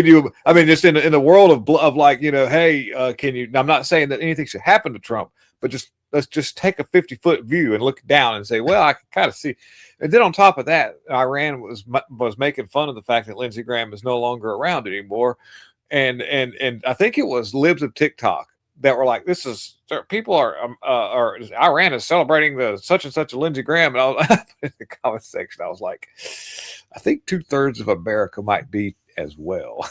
S3: in the world of like, hey, can you, I'm not saying that anything should happen to Trump, but let's just take a 50-foot view and look down and say, well, I can kind of see. And then on top of that, Iran was making fun of the fact that Lindsey Graham is no longer around anymore. And I think it was libs of TikTok that were like, people are Iran is celebrating the such and such a Lindsey Graham. And I was in the comment section, I was like, I think 2/3 of America might be as well.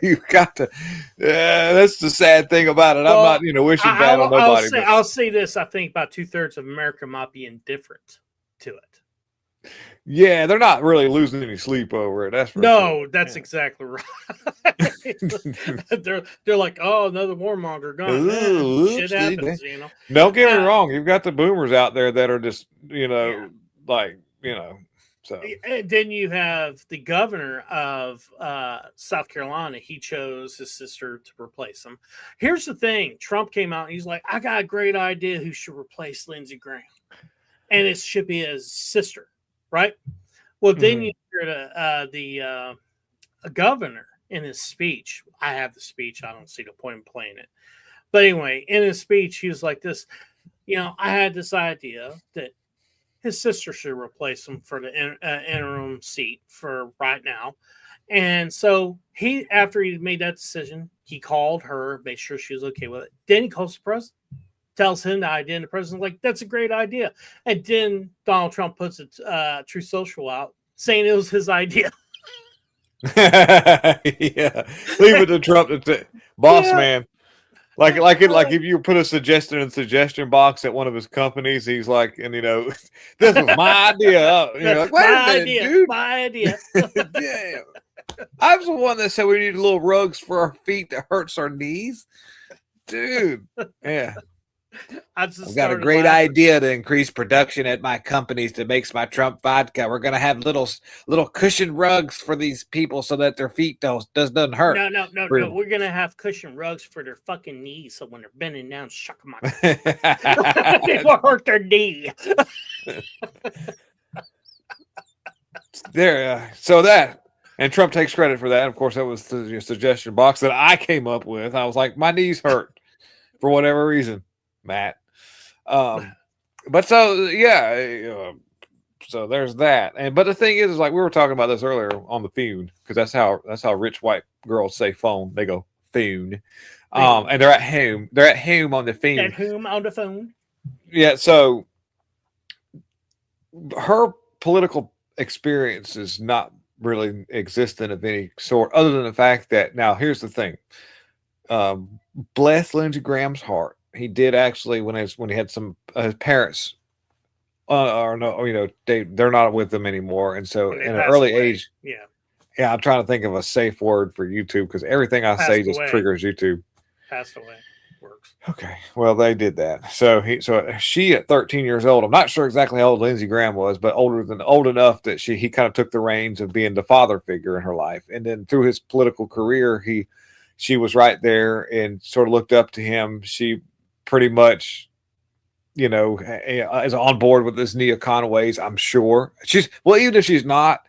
S3: You've got to, that's the sad thing about it. I'm not, wishing bad on nobody.
S2: I'll say this. I think about 2/3 of America might be indifferent to it.
S3: Yeah, they're not really losing any sleep over it. That's for sure.
S2: That's exactly right. they're like, oh, another warmonger gone. Shit happens,
S3: Don't get me wrong. You've got the boomers out there that are just, so.
S2: And then you have the governor of South Carolina. He chose his sister to replace him. Here's the thing. Trump came out and he's like, I got a great idea who should replace Lindsey Graham. And it should be his sister. Right. Well, then you hear the governor in his speech. I have the speech. I don't see the point in playing it. But anyway, in his speech, he was like this. I had this idea that his sister should replace him for the interim seat for right now. And so after he made that decision, he called her, made sure she was okay with it. Then he calls the president. Tells him the idea, and the president's like, that's a great idea. And then Donald Trump puts a True Social out saying it was his idea.
S3: Yeah. Leave it to Trump to boss man. Like if you put a suggestion in the suggestion box at one of his companies, he's like, and this was my idea. Like,
S2: my idea.
S3: Damn. I was the one that said we need little rugs for our feet that hurts our knees. Dude. Yeah. I've got a great idea to increase production at my companies to make my Trump vodka. We're gonna have little cushion rugs for these people so that their feet doesn't hurt.
S2: No. We're gonna have cushion rugs for their fucking knees, so when they're bending down, shuck them out. They won't hurt their knee.
S3: So that, and Trump takes credit for that. Of course, that was the suggestion box that I came up with. I was like, my knees hurt for whatever reason. Matt. But so yeah, so there's that. But the thing is like we were talking about this earlier on the phone, because that's how rich white girls say phone. They go phone. And they're at home. They're at home on the phone.
S2: At home on the phone.
S3: Yeah, so her political experience is not really existent of any sort, other than the fact that now here's the thing. bless Lindsey Graham's heart. He did actually when he had some his parents, or no, they're not with them anymore, and so in an early age, yeah, I'm trying to think of a safe word for YouTube because everything I say just triggers YouTube.
S2: Passed away. Works.
S3: Okay, well they did that. So she at 13 years old. I'm not sure exactly how old Lindsey Graham was, but old enough that he kind of took the reins of being the father figure in her life. And then through his political career, she was right there and sort of looked up to him. She pretty much, is on board with this neocon ways. I'm sure even if she's not.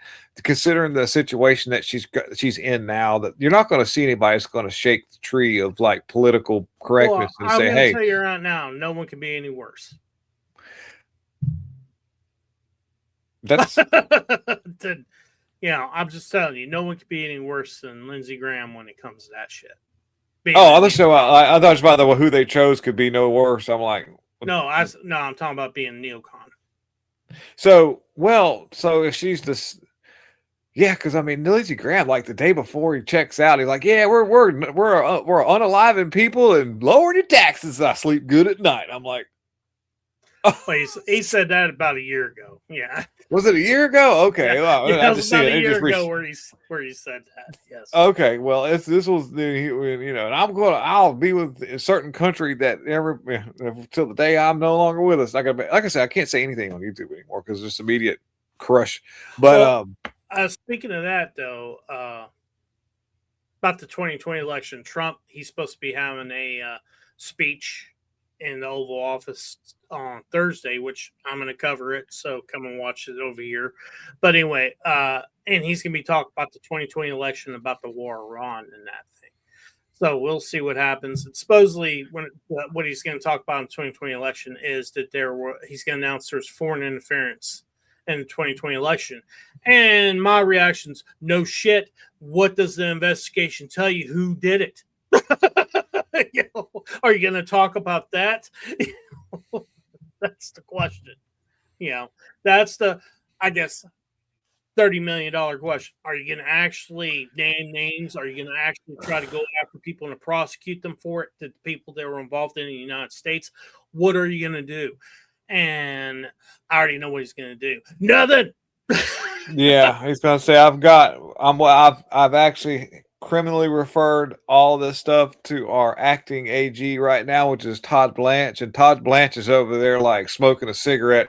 S3: Considering the situation that she's in now, that you're not going to see anybody that's going to shake the tree of like political correctness and say, "Hey,
S2: I'm going to tell you right now, no one can be any worse."
S3: That's
S2: I'm just telling you, no one can be any worse than Lindsey Graham when it comes to that shit.
S3: I thought it was about who they chose could be no worse. I'm like,
S2: no, I'm talking about being neocon.
S3: So if she's this. Yeah, because Lindsey Graham, like the day before he checks out, he's like, "Yeah, we're unaliving people and lowering your taxes. I sleep good at night." I'm like,
S2: well, he said that about a year ago. Yeah,
S3: was it a year ago? Okay,
S2: yeah.
S3: Well,
S2: it was about a year ago where he said that. Yes.
S3: Okay, well, this was and I'll be with a certain country that till the day I'm no longer with us. Like I said, I can't say anything on YouTube anymore because it's immediate crush. But
S2: speaking of that, though, about the 2020 election, Trump, he's supposed to be having a speech in the Oval Office on Thursday, which I'm going to cover it. So come and watch it over here. But anyway, and he's going to be talking about the 2020 election, about the war in Iran and that thing. So we'll see what happens. And supposedly, what he's going to talk about in the 2020 election is that he's going to announce there's foreign interference in the 2020 election. And my reaction's, no shit. What does the investigation tell you? Who did it? Are you going to talk about that? That's the question. That's the, I guess, $30 million question. Are you going to actually name names? Are you going to actually try to go after people and prosecute them for it? The people that were involved in the United States? What are you going to do? And I already know what he's going to do. Nothing.
S3: Yeah, he's going to say, I've actually criminally referred all this stuff to our acting AG right now, which is Todd Blanche, and Todd Blanche is over there like smoking a cigarette.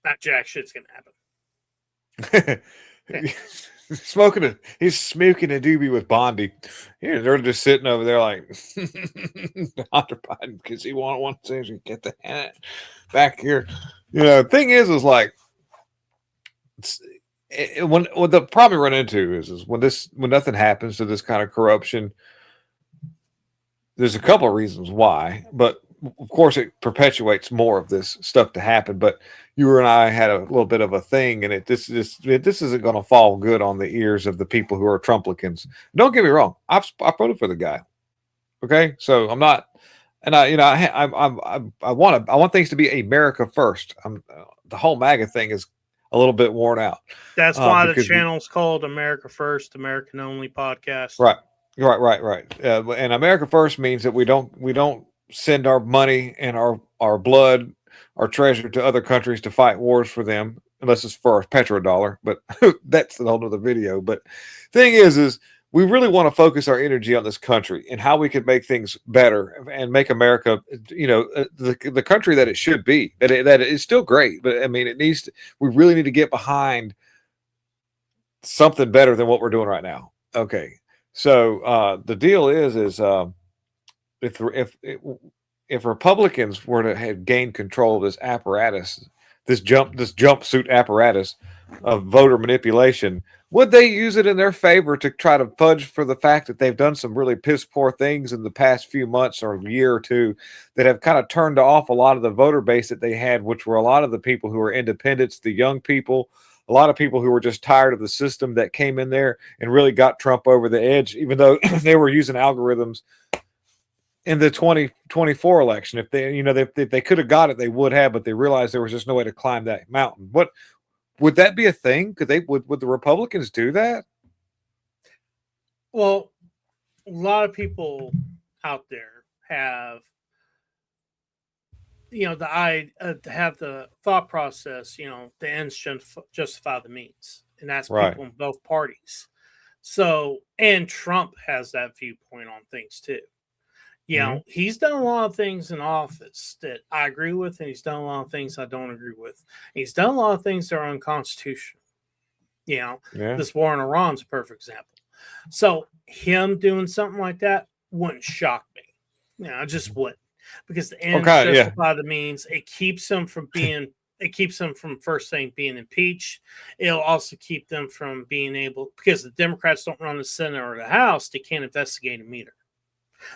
S2: Not jack shit's going to happen.
S3: He's smoking a doobie with Bondi. Yeah, they're just sitting over there like Hunter Biden because he wanted to get the hand back here. The thing is like what the problem we run into is when nothing happens to this kind of corruption. There's a couple of reasons why, but of course it perpetuates more of this stuff to happen. But you and I had a little bit of a thing, and this isn't going to fall good on the ears of the people who are Trumplicans. Don't get me wrong, I voted for the guy. Okay, so I'm not, and I want things to be America first. The whole MAGA thing is a little bit worn out.
S2: That's why the channel's called America First, American Only Podcast.
S3: Right. And America First means that we don't send our money and our blood, our treasure to other countries to fight wars for them, unless it's for a petrodollar. But that's a whole other video. But thing is we really want to focus our energy on this country and how we can make things better and make America, the country that it should be. That it is still great, but we really need to get behind something better than what we're doing right now. Okay. So the deal is if Republicans were to have gained control of this apparatus, this jumpsuit apparatus of voter manipulation, would they use it in their favor to try to fudge for the fact that they've done some really piss poor things in the past few months or year or two that have kind of turned off a lot of the voter base that they had, which were a lot of the people who are independents, the young people, a lot of people who were just tired of the system that came in there and really got Trump over the edge, even though they were using algorithms in the 2024 election. If they, if they could have got it, they would have, but they realized there was just no way to climb that mountain. would that be a thing? Could they would the Republicans do that?
S2: Well, a lot of people out there have, have the thought process, the ends justify the means, and that's
S3: Right.
S2: people in both parties. So, and Trump has that viewpoint on things too. He's done a lot of things in office that I agree with, and he's done a lot of things I don't agree with. He's done a lot of things that are unconstitutional. This war in Iran is a perfect example. So him doing something like that wouldn't shock me. I just wouldn't, because the ends justify the means. It keeps him from being. It keeps them from first thing being impeached. It'll also keep them from being able, because the Democrats don't run the Senate or the House, they can't investigate him either.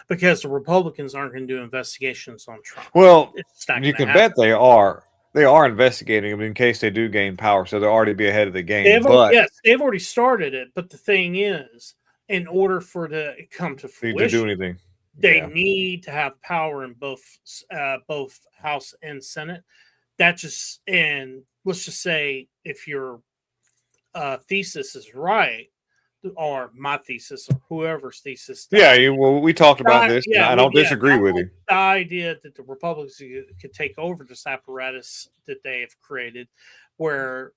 S2: Because the Republicans aren't going to do investigations on Trump.
S3: Well, you can bet they are. They are investigating him in case they do gain power, so they'll already be ahead of the game.
S2: They've already started it. But the thing is, in order for it to come to fruition,
S3: to do anything,
S2: they need to have power in both House and Senate. And let's just say if your thesis is right, or my thesis, or whoever's thesis.
S3: We talked about this. And I don't disagree with you.
S2: The idea that the Republicans could take over this apparatus that they have created, where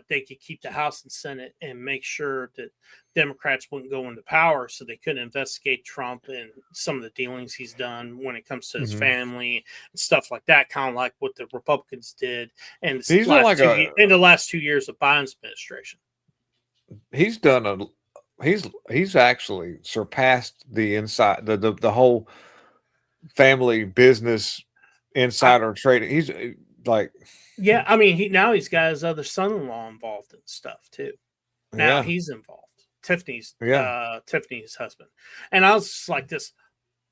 S2: they could keep the House and Senate and make sure that Democrats wouldn't go into power, so they couldn't investigate Trump and some of the dealings he's done when it comes to his family and stuff like that, kind of like what the Republicans did in the last 2 years of Biden's administration.
S3: He's done he's actually surpassed the inside the whole family business insider trading. He's like,
S2: he's got his other son-in-law involved in stuff too. Now he's involved. Tiffany's husband. And I was just like this,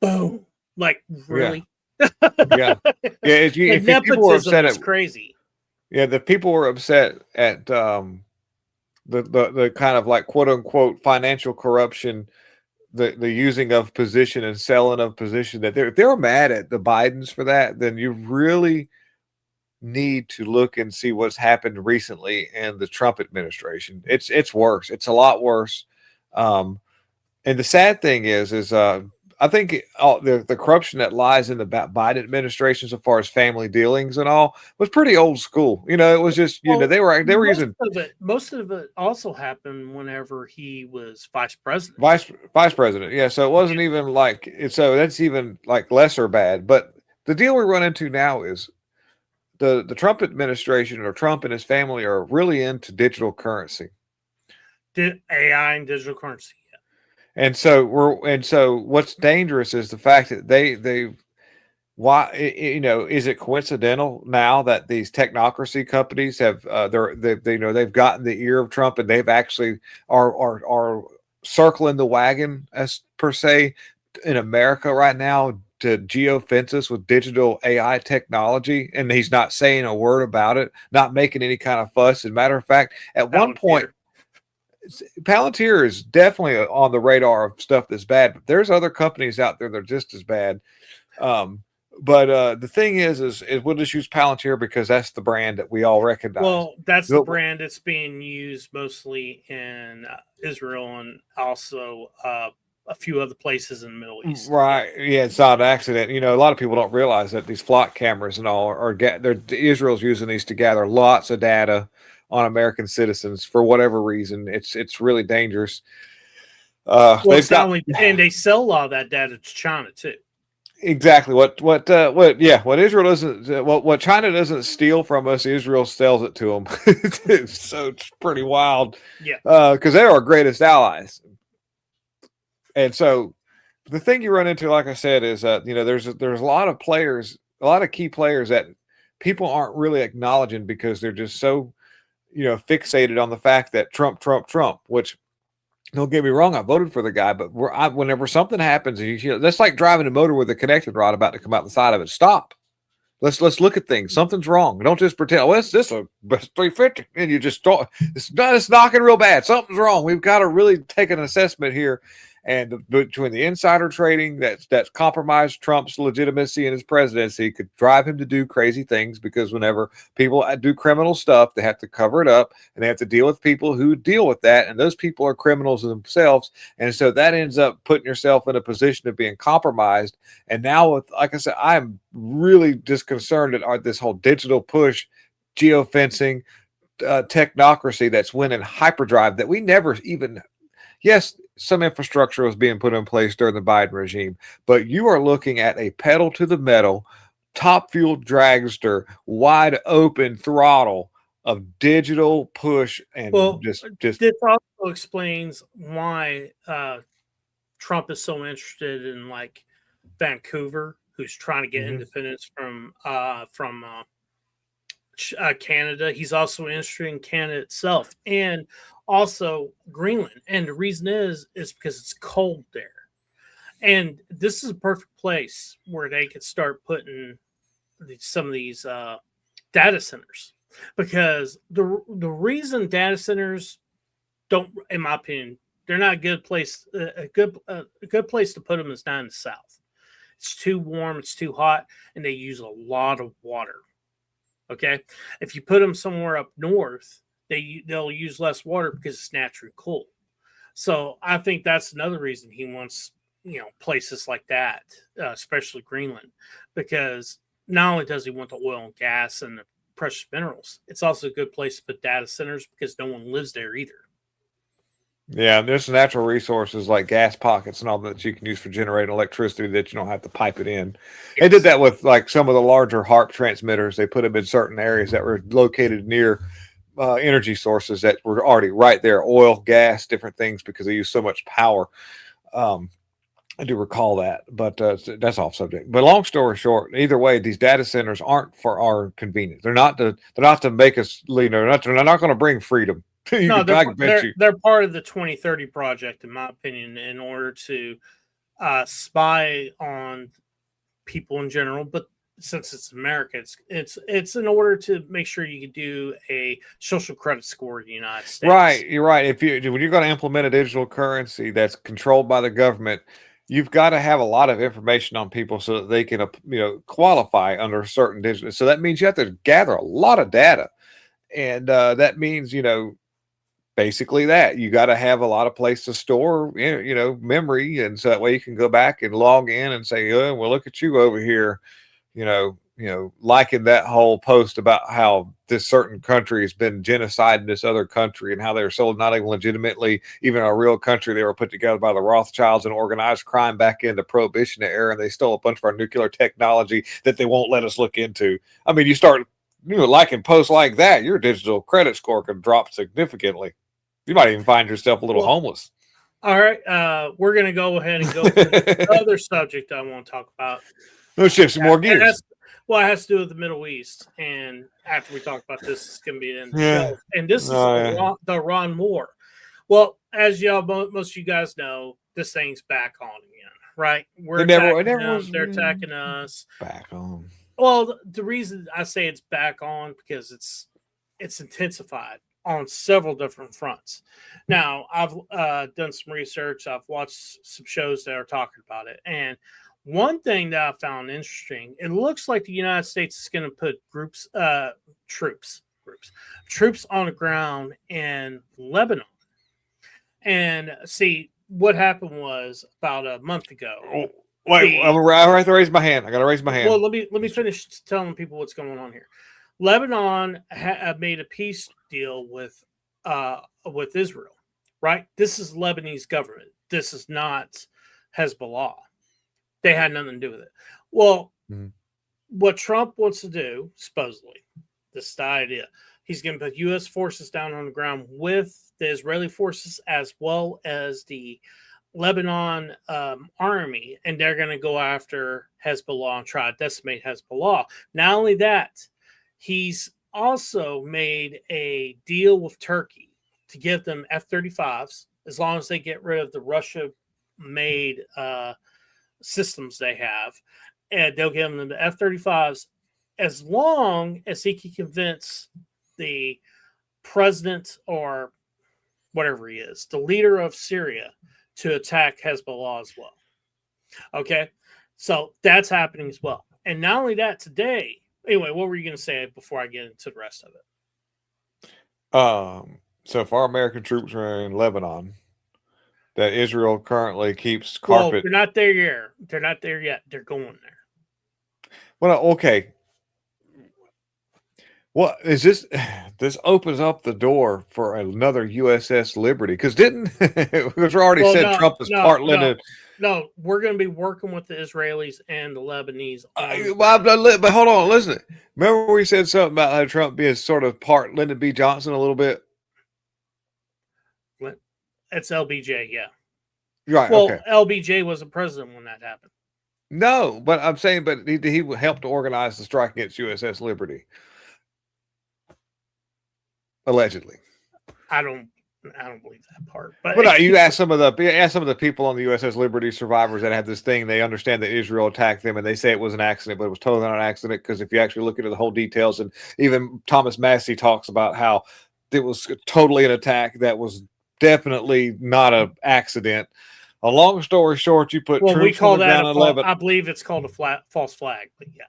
S2: boom, like really?
S3: If people were upset
S2: at crazy.
S3: Yeah, the people were upset at the kind of like quote unquote financial corruption, the using of position and selling of position, that if they're mad at the Bidens for that, then you really need to look and see what's happened recently in the Trump administration. It's worse. It's a lot worse. And the sad thing is I think the corruption that lies in the Biden administration, so far as family dealings and all, was pretty old school. It was just they were using
S2: most of it also happened whenever he was vice president.
S3: Vice president, yeah. So it wasn't even like it. So that's even like lesser bad. But the deal we run into now is the Trump administration, or Trump and his family, are really into digital currency,
S2: AI and digital currency.
S3: And so what's dangerous is the fact that is it coincidental now that these technocracy companies have they've gotten the ear of Trump, and they've actually are circling the wagon, as per se, in America right now, to geofence us with digital AI technology, and he's not saying a word about it, not making any kind of fuss. As a matter of fact, at one point, Palantir is definitely on the radar of stuff that's bad, but there's other companies out there that are just as bad. But the thing is we'll just use Palantir because that's the brand that we all recognize.
S2: Well, that's the brand that's being used mostly in Israel, and also a few other places in the Middle East.
S3: Right. Yeah, it's not an accident. A lot of people don't realize that these flock cameras and all Israel's using these to gather lots of data on American citizens for whatever reason. It's really dangerous.
S2: And they sell a lot of that data to China too.
S3: Exactly. What Israel doesn't, what China doesn't steal from us, Israel sells it to them. So it's pretty wild.
S2: Yeah.
S3: Because they're our greatest allies. And so the thing you run into, like I said, is that there's a lot of players, a lot of key players that people aren't really acknowledging because they're just so fixated on the fact that Trump, which, don't get me wrong, I voted for the guy, but whenever something happens, that's like driving a motor with a connected rod about to come out the side of it. Stop. Let's look at things. Something's wrong. Don't just pretend, it's this a 350, and you just don't. It's knocking real bad. Something's wrong. We've got to really take an assessment here. And between the insider trading that's compromised Trump's legitimacy in his presidency, could drive him to do crazy things, because whenever people do criminal stuff, they have to cover it up, and they have to deal with people who deal with that, and those people are criminals themselves. And so that ends up putting yourself in a position of being compromised. And now, with, like I said, I'm really just concerned at this whole digital push, geofencing, technocracy that's winning hyperdrive that we never even. Yes, some infrastructure was being put in place during the Biden regime, but you are looking at a pedal to the metal, top fuel dragster, wide open throttle of digital push. And just
S2: this also explains why Trump is so interested in like Vancouver, who's trying to get independence from Canada. He's also interested in Canada itself, and also Greenland. And the reason is because it's cold there. And this is a perfect place where they could start putting some of these data centers, because the reason data centers don't, in my opinion, they're not a good place. A good place to put them is down in the south. It's too warm, it's too hot, and they use a lot of water. Okay, if you put them somewhere up north, they'll use less water because it's naturally cold. So I think that's another reason he wants, places like that, especially Greenland, because not only does he want the oil and gas and the precious minerals, it's also a good place to put data centers because no one lives there either.
S3: Yeah, there's natural resources like gas pockets and all that you can use for generating electricity that you don't have to pipe it in. Yes. They did that with like some of the larger HARP transmitters. They put them in certain areas that were located near energy sources that were already right there, oil, gas, different things, because they use so much power. I do recall that, but that's off subject. But long story short, either way, these data centers aren't for our convenience. They're not to make us, they're not going to bring freedom.
S2: No, they're part of the 2030 project, in my opinion, in order to spy on people in general. But since it's America, it's in order to make sure you can do a social credit score in the United States. Right,
S3: you're right. When you're going to implement a digital currency that's controlled by the government, you've got to have a lot of information on people so that they can, qualify under a certain digital. So that means you have to gather a lot of data, and that means, basically that you got to have a lot of place to store, memory. And so that way you can go back and log in and say, oh, well, look at you over here, liking that whole post about how this certain country has been genocide in this other country, and how they were sold not even legitimately, even a real country. They were put together by the Rothschilds and organized crime back in the Prohibition era, and they stole a bunch of our nuclear technology that they won't let us look into. I mean, you start liking posts like that, your digital credit score can drop significantly. You might even find yourself a little homeless.
S2: All right. We're going to go ahead and go to the other subject I want to talk about.
S3: Let's shift some more gears.
S2: It has to do with the Middle East. And after we talk about this, it's going to be in the show. And this is the Iran war. Well, as most of you guys know, this thing's back on again, right? They're attacking us.
S3: Back on.
S2: Well, the reason I say it's back on, because it's intensified on several different fronts. Now, I've done some research. I've watched some shows that are talking about it. And one thing that I found interesting, it looks like the United States is going to put troops on the ground in Lebanon. And see, what happened was about a month ago.
S3: Wait, I have to raise my hand. I got to raise my hand.
S2: Well, let me finish telling people what's going on here. Lebanon made a peace deal with Israel, right? This is Lebanese government. This is not Hezbollah. They had nothing to do with it. Well, what Trump wants to do, supposedly, this is the idea, he's going to put U.S. forces down on the ground with the Israeli forces as well as the Lebanon army, and they're going to go after Hezbollah and try to decimate Hezbollah. Not only that, he's also made a deal with Turkey to give them F-35s as long as they get rid of the Russia-made systems they have, and they'll give them the F-35s as long as he can convince the president or whatever he is, the leader of Syria, to attack Hezbollah as well. Okay, so that's happening as well. And not only that, today, anyway, what were you going to say before I get into the rest of it?
S3: So if our American troops are in Lebanon, that Israel currently keeps carpet.
S2: Well, they're not there yet. They're not there yet. They're going there.
S3: Well, okay. What is this? This opens up the door for another USS Liberty, because because we already said Trump is part limited.
S2: No, we're going to be working with the Israelis and the Lebanese.
S3: But hold on, listen. Remember we said something about how Trump being sort of part Lyndon B. Johnson a little bit?
S2: It's LBJ, yeah.
S3: Right,
S2: well,
S3: okay.
S2: LBJ was the president when that happened.
S3: No, but I'm saying, but he helped organize the strike against USS Liberty. Allegedly.
S2: I don't believe that part. But
S3: no, you ask some of the people on the USS Liberty survivors that have this thing. They understand that Israel attacked them, and they say it was an accident, but it was totally not an accident, because if you actually look into the whole details, and even Thomas Massey talks about how it was totally an attack that was definitely not an accident. A long story short, you put troops
S2: we call
S3: on the
S2: that
S3: ground in Lebanon.
S2: I believe it's called a false flag. But yeah.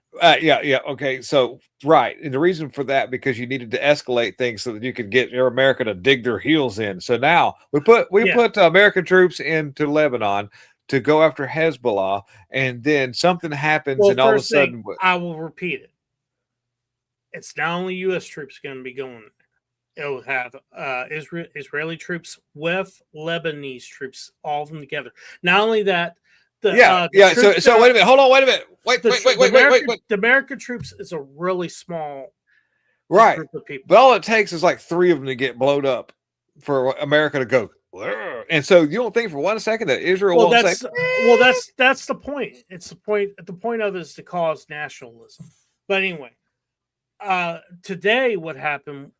S3: Yeah. Okay. So right, and the reason for that, because you needed to escalate things so that you could get your America to dig their heels in. So now we put American troops into Lebanon to go after Hezbollah, and then something happens, and all of a sudden,
S2: I will repeat it. It's not only U.S. troops going to be going. It will have Israeli troops with Lebanese troops, all of them together. Not only that,
S3: So wait a minute. Hold on. Wait a minute. Wait.
S2: The American troops is a really small group of people.
S3: But all it takes is like 3 of them to get blowed up for America to go. And so you don't think for 1 second that Israel won't say?
S2: Well, that's the point. It's the point. The point of it is to cause nationalism. But anyway. Today, what happened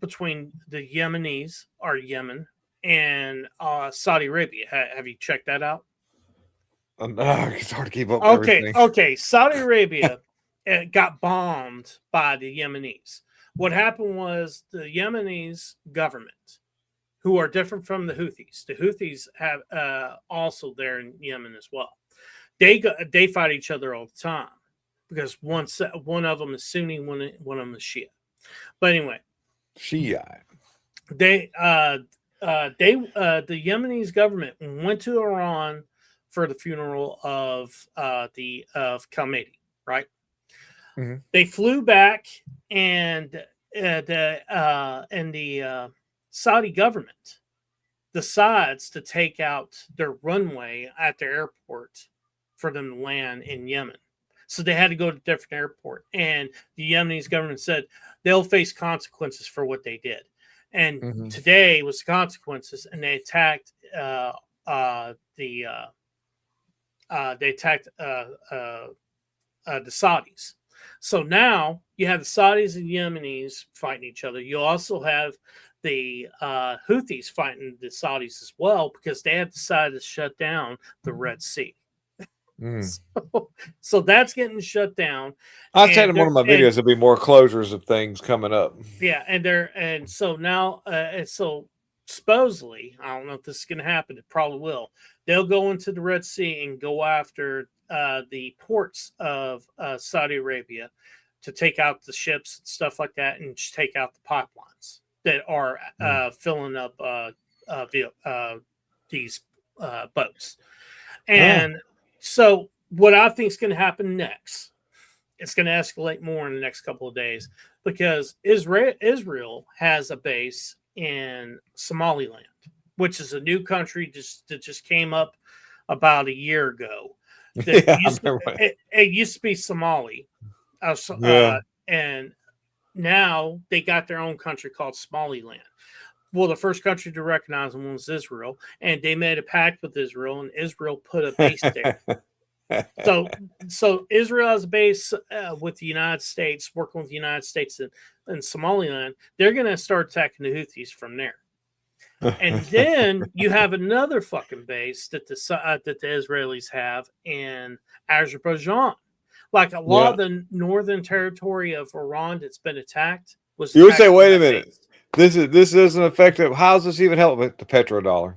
S2: between the Yemenis, or Yemen, and Saudi Arabia? Have you checked that out?
S3: No, it's hard to keep up with everything.
S2: Okay. Saudi Arabia got bombed by the Yemenis. What happened was the Yemenis government, who are different from the Houthis. The Houthis have also there in Yemen as well. They fight each other all the time, because one of them is Sunni, one of them is Shia. But anyway,
S3: Shia.
S2: The Yemenis government went to Iran for the funeral of Khamenei, right?
S3: Mm-hmm.
S2: They flew back, and the Saudi government decides to take out their runway at their airport for them to land in Yemen. So they had to go to a different airport. And the Yemenis government said they'll face consequences for what they did. And today was the consequences, and they attacked the Saudis. So now you have the Saudis and Yemenis fighting each other. You also have the Houthis fighting the Saudis as well, because they have decided to shut down the Red Sea. So that's getting shut down.
S3: I've said in one of my videos there'll be more closures of things coming up.
S2: Yeah, and so now so supposedly, I don't know if this is going to happen. It probably will. They'll go into the Red Sea and go after the ports of Saudi Arabia to take out the ships and stuff like that, and just take out the pipelines that are filling up these boats. And so what I think is going to happen next, it's going to escalate more in the next couple of days, because Israel has a base in Somaliland, which is a new country that just came up about a year ago. It used to be Somali. And now they got their own country called Somaliland. Well, the first country to recognize them was Israel, and they made a pact with Israel, and Israel put a base there. So Israel has a base with the United States, working with the United States in Somaliland. They're going to start attacking the Houthis from there. And then you have another fucking base that the Israelis have in Azerbaijan. Like a lot of the northern territory of Iran that's been attacked was.
S3: You would say, wait a minute. This isn't effective. How does this even help with the petrodollar?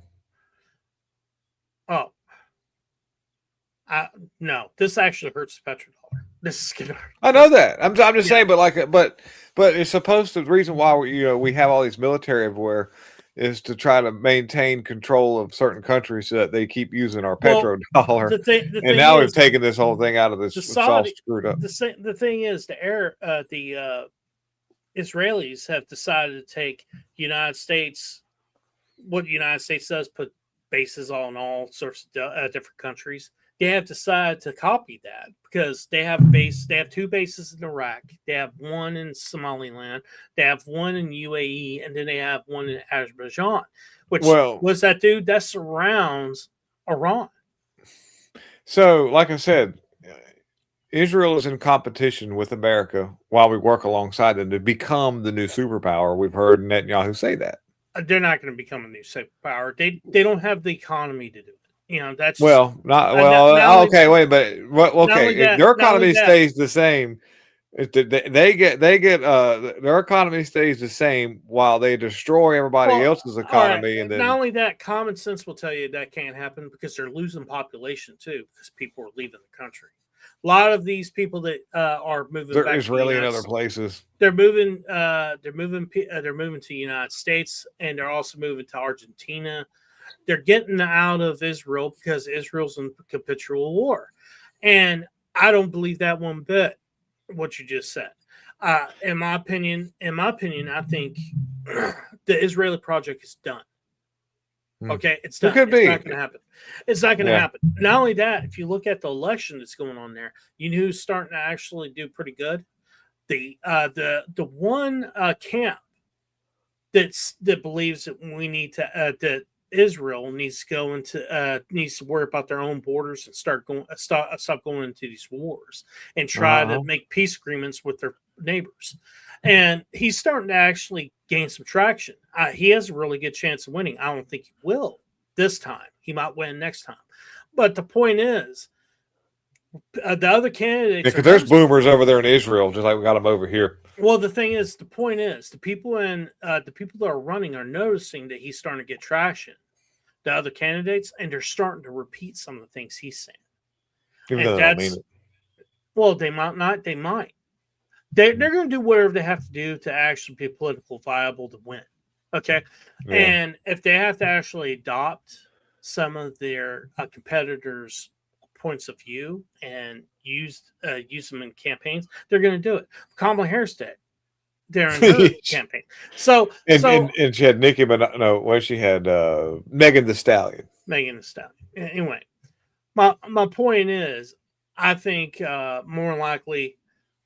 S2: Oh, no, this actually hurts the petrodollar. This is gonna hurt.
S3: I know that. I'm just saying, but it's supposed to. The reason why we have all these military everywhere is to try to maintain control of certain countries so that they keep using our petrodollar. And now we've taken this whole thing out of this. It's all screwed up.
S2: The thing is, the Israelis have decided to take United States. What the United States does, put bases on all sorts of different countries. They have decided to copy that because they have two bases in Iraq. They have one in Somaliland. They have one in UAE, and then they have one in Azerbaijan. Which what's that do? That surrounds Iran.
S3: So, like I said, Israel is in competition with America while we work alongside them to become the new superpower. We've heard Netanyahu say that.
S2: They're not going to become a new superpower. They don't have the economy to do it. That's
S3: okay. If their economy stays the same, their economy stays the same while they destroy everybody else's economy.
S2: Right.
S3: And then
S2: not only that, common sense will tell you that can't happen because they're losing population too because people are leaving the country. A lot of these people that are moving,
S3: they're Israeli and other places.
S2: They're moving. They're moving to the United States, and they're also moving to Argentina. They're getting out of Israel because Israel's in perpetual war. And I don't believe that one bit, what you just said. In my opinion, I think the Israeli project is done. Okay, it's done. It's not going to happen. It's not going to happen. Not only that, if you look at the election that's going on there, you know who's starting to actually do pretty good? The one camp that believes that we need to that Israel needs to go into needs to worry about their own borders and stop going into these wars and try to make peace agreements with their neighbors. And he's starting to actually gain some traction. He has a really good chance of winning. I don't think he will this time. He might win next time. But the point is, the other candidates.
S3: Because there's boomers over there in Israel, just like we got them over here.
S2: Well, the point is, the people that are running are noticing that he's starting to get traction. The other candidates, and they're starting to repeat some of the things he's saying.
S3: Even though they don't mean it.
S2: Well, they might not. They might. They're going to do whatever they have to do to actually be politically viable to win. Okay, and if they have to actually adopt some of their competitors' points of view and use them in campaigns, they're going to do it. Kamala Harris did. They're in her campaign. So
S3: she had Nikki, but no, well, she had Megan Thee Stallion.
S2: Anyway, my point is, I think more likely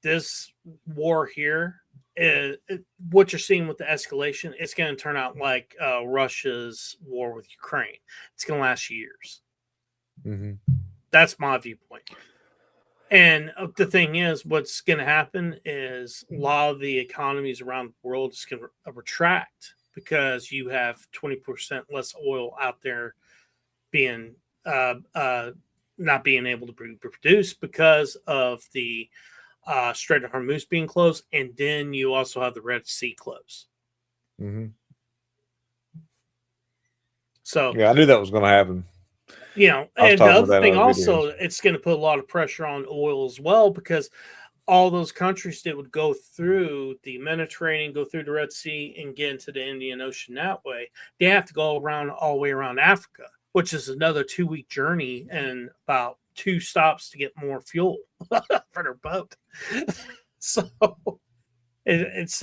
S2: this war here is what you're seeing with the escalation. It's going to turn out like Russia's war with Ukraine. It's going to last years.
S3: Mm-hmm.
S2: That's my viewpoint. And the thing is, what's going to happen is a lot of the economies around the world is going to retract because you have 20% less oil out there being not being able to be produced because of the Strait of Hormuz being closed, and then you also have the Red Sea closed.
S3: Mm-hmm.
S2: So
S3: I knew that was going to happen.
S2: And the other thing also, it's going to put a lot of pressure on oil as well because all those countries that would go through the Mediterranean, go through the Red Sea, and get into the Indian Ocean that way, they have to go all the way around Africa, which is another 2-week journey and about 2 stops to get more fuel for their boat. So it's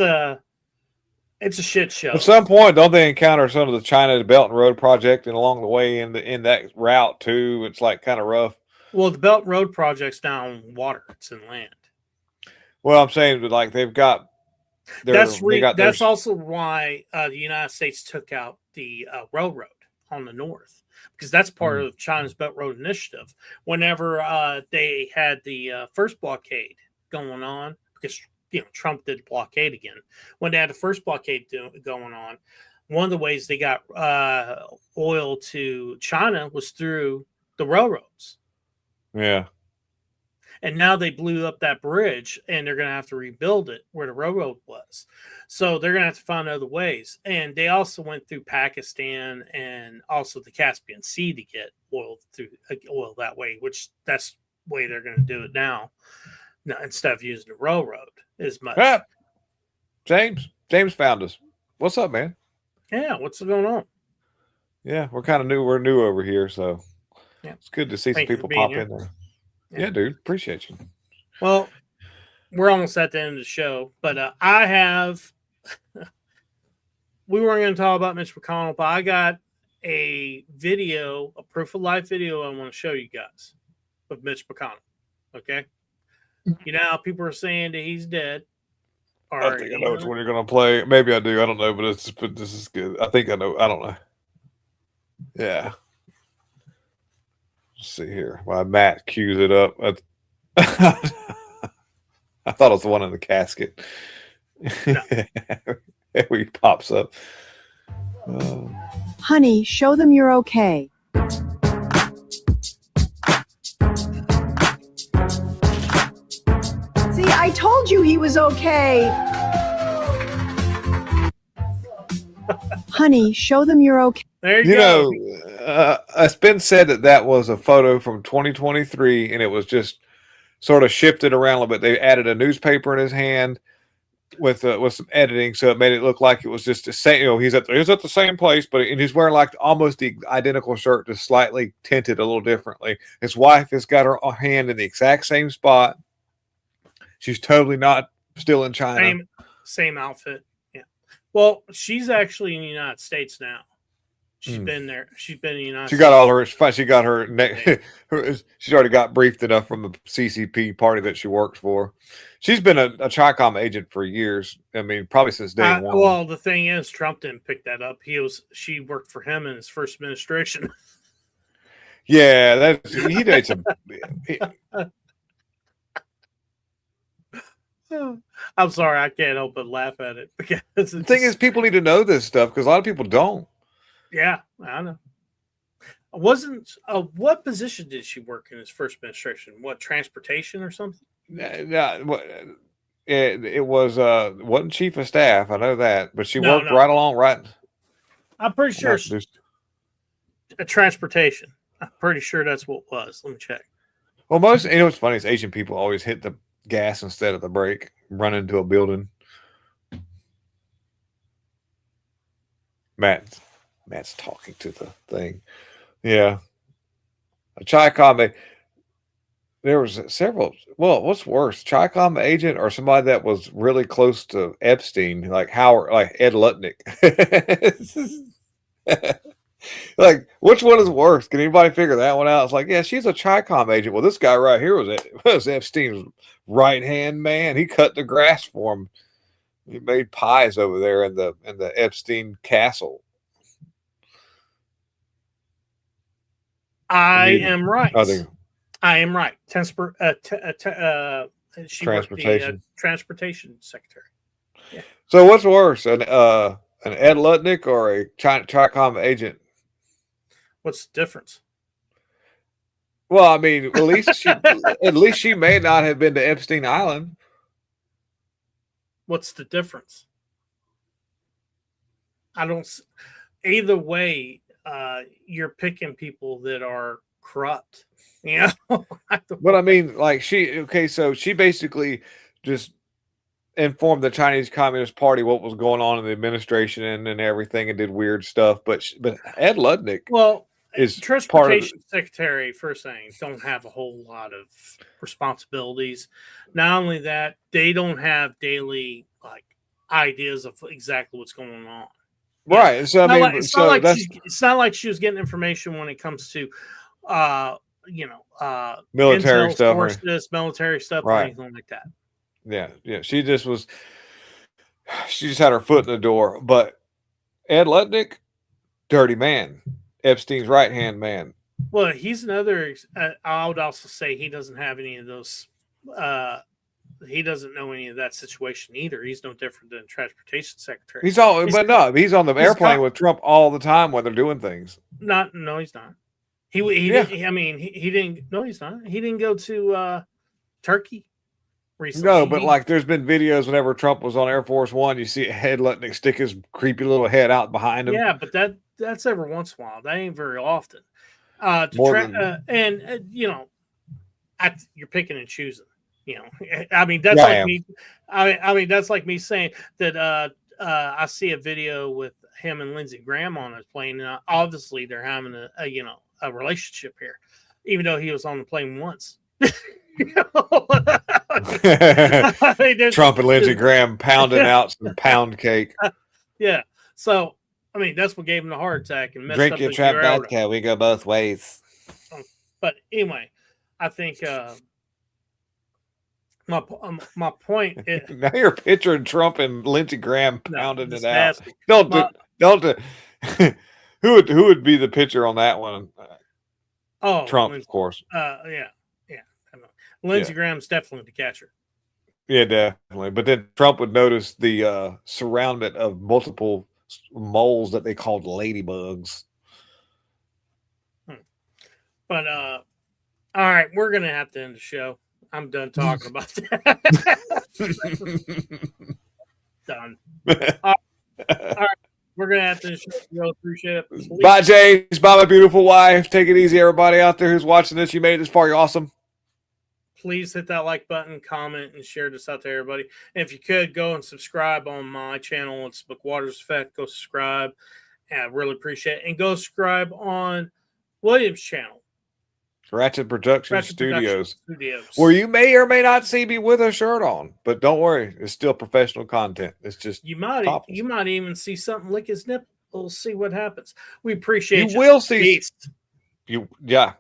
S2: a shit show.
S3: At some point, don't they encounter some of the China Belt and Road project, and along the way in that route too? It's like kind of rough.
S2: Well, the Belt and Road project's now in water; it's in land.
S3: Well, I'm saying, but like they've got.
S2: That's also why the United States took out the railroad on the north because that's part of China's Belt Road Initiative. Whenever they had the first blockade going on, because Trump did blockade again. When they had the first blockade going on, one of the ways they got oil to China was through the railroads.
S3: Yeah.
S2: And now they blew up that bridge, and they're going to have to rebuild it where the railroad was. So they're going to have to find other ways. And they also went through Pakistan and also the Caspian Sea to get oil that way, which that's the way they're going to do it now instead of using the railroad as much.
S3: Ah, James found us. What's up, man?
S2: Yeah, what's going on?
S3: Yeah, we're kind of new. We're new over here, so it's good to see some people pop in there. Yeah, dude, appreciate you.
S2: Well, we're almost at the end of the show, but I have. We weren't going to talk about Mitch McConnell, but I got a video, a proof of life video I want to show you guys of Mitch McConnell. Okay. You know how people are saying that he's dead.
S3: I think I know which one you're going to play. Maybe I do. I don't know, but this is good. I think I know. I don't know. Yeah. Let's see here. While Matt cues it up. I thought it was the one in the casket.
S2: No.
S3: He pops up.
S6: Honey, show them you're okay. See, I told you he was okay. Honey, show them you're okay.
S2: There you go.
S3: It's been said that was a photo from 2023, and it was just sort of shifted around a little bit. They added a newspaper in his hand with some editing, so it made it look like it was just the same. You know, he's at the same place, and he's wearing like almost the identical shirt, just slightly tinted a little differently. His wife has got her hand in the exact same spot. She's totally not still in China.
S2: Same outfit. Yeah. Well, she's actually in the United States now. She's been there. She's been in the United States.
S3: Got all her. She got she's already got briefed enough from the CCP party that she works for. She's been a Chicom agent for years. I mean, probably since day one.
S2: Well, the thing is, Trump didn't pick that up. She worked for him in his first administration.
S3: Yeah, he did some.
S2: I'm sorry, I can't help but laugh at it because
S3: the thing is, people need to know this stuff because a lot of people don't.
S2: Yeah, I know. What position did she work in his first administration? What, transportation or something?
S3: Yeah, it was wasn't chief of staff. I know that, but she worked right along. Right,
S2: I'm pretty sure transportation. I'm pretty sure that's what it was. Let me check.
S3: Well, what's funny is Asian people always hit the gas instead of the brake, run into a building. Matt's talking to the thing. Yeah. A Chicom, there was several. Well, what's worse, Chicom agent or somebody that was really close to Epstein, like Howard, like Ed Lutnick? Like, which one is worse? Can anybody figure that one out? It's like, yeah, she's a Chicom agent. Well, this guy right here was Epstein's right-hand man. He cut the grass for him. He made pies over there in the Epstein castle.
S2: I am right. I am right. She
S3: Transportation.
S2: Transportation secretary. Yeah.
S3: So what's worse, an Ed Lutnick or a Chicom agent?
S2: What's the difference?
S3: Well, I mean, at least she may not have been to Epstein Island.
S2: What's the difference? I don't. Either way, you're picking people that are corrupt. You know.
S3: But I mean, like so she basically just informed the Chinese Communist Party what was going on in the administration and everything, and did weird stuff. But Ed Lutnick, is
S2: transportation secretary. First thing, don't have a whole lot of responsibilities. Not only that, they don't have daily ideas of exactly what's going on.
S3: Right. So I mean,
S2: it's not like she was getting information when it comes to,
S3: military stuff,
S2: military stuff,
S3: right,
S2: or anything like that.
S3: Yeah. She just had her foot in the door. But Ed Lutnick, dirty man, Epstein's right hand man.
S2: Well, he's another. I would also say he doesn't have any of those. He doesn't know any of that situation either. He's no different than transportation secretary.
S3: He's on the airplane with Trump all the time when they're doing things.
S2: No, he's not. He didn't. No, he's not. He didn't go to Turkey recently.
S3: No, but like there's been videos whenever Trump was on Air Force One, you see a head letting it stick his creepy little head out behind him.
S2: Yeah, but that's every once in a while. That ain't very often. You're picking and choosing. You know, I mean that's like me. I mean that's like me saying that. I see a video with him and Lindsey Graham on his plane. And obviously, they're having a relationship here, even though he was on the plane once. I mean,
S3: Trump and Lindsey Graham pounding out some pound cake.
S2: Yeah. So, I mean, that's what gave him the heart attack and messed
S3: Drink
S2: up
S3: your
S2: his
S3: trap
S2: aorta.
S3: vodka. We go both ways.
S2: But anyway, I think my point is,
S3: Now you're picturing Trump and Lindsey Graham pounding it out.
S2: nasty.
S3: Don't. Who would be the pitcher on that one? Trump,
S2: Lindsey,
S3: of course.
S2: Yeah. Lindsey Graham's definitely the catcher.
S3: Yeah, definitely. But then Trump would notice the surroundment of multiple moles that they called ladybugs.
S2: But all right, we're gonna have to end the show. I'm done talking about that. Done. All right, we're gonna have to. Really appreciate it.
S3: Bye, James. Bye, my beautiful wife. Take it easy, everybody out there who's watching this. You made it this far. You're awesome.
S2: Please hit that like button, comment, and share this out to everybody. And if you could, go and subscribe on my channel. It's McWaters Effect. Go subscribe. And I really appreciate it. And go subscribe on William's channel.
S3: Ratchet Production Studios.
S2: Studios.
S3: Where you may or may not see me with a shirt on. But don't worry. It's still professional content. It's just
S2: You might even see something lick his nipple. We'll see what happens. We appreciate you.
S3: You will see.
S2: Peace.
S3: Yeah.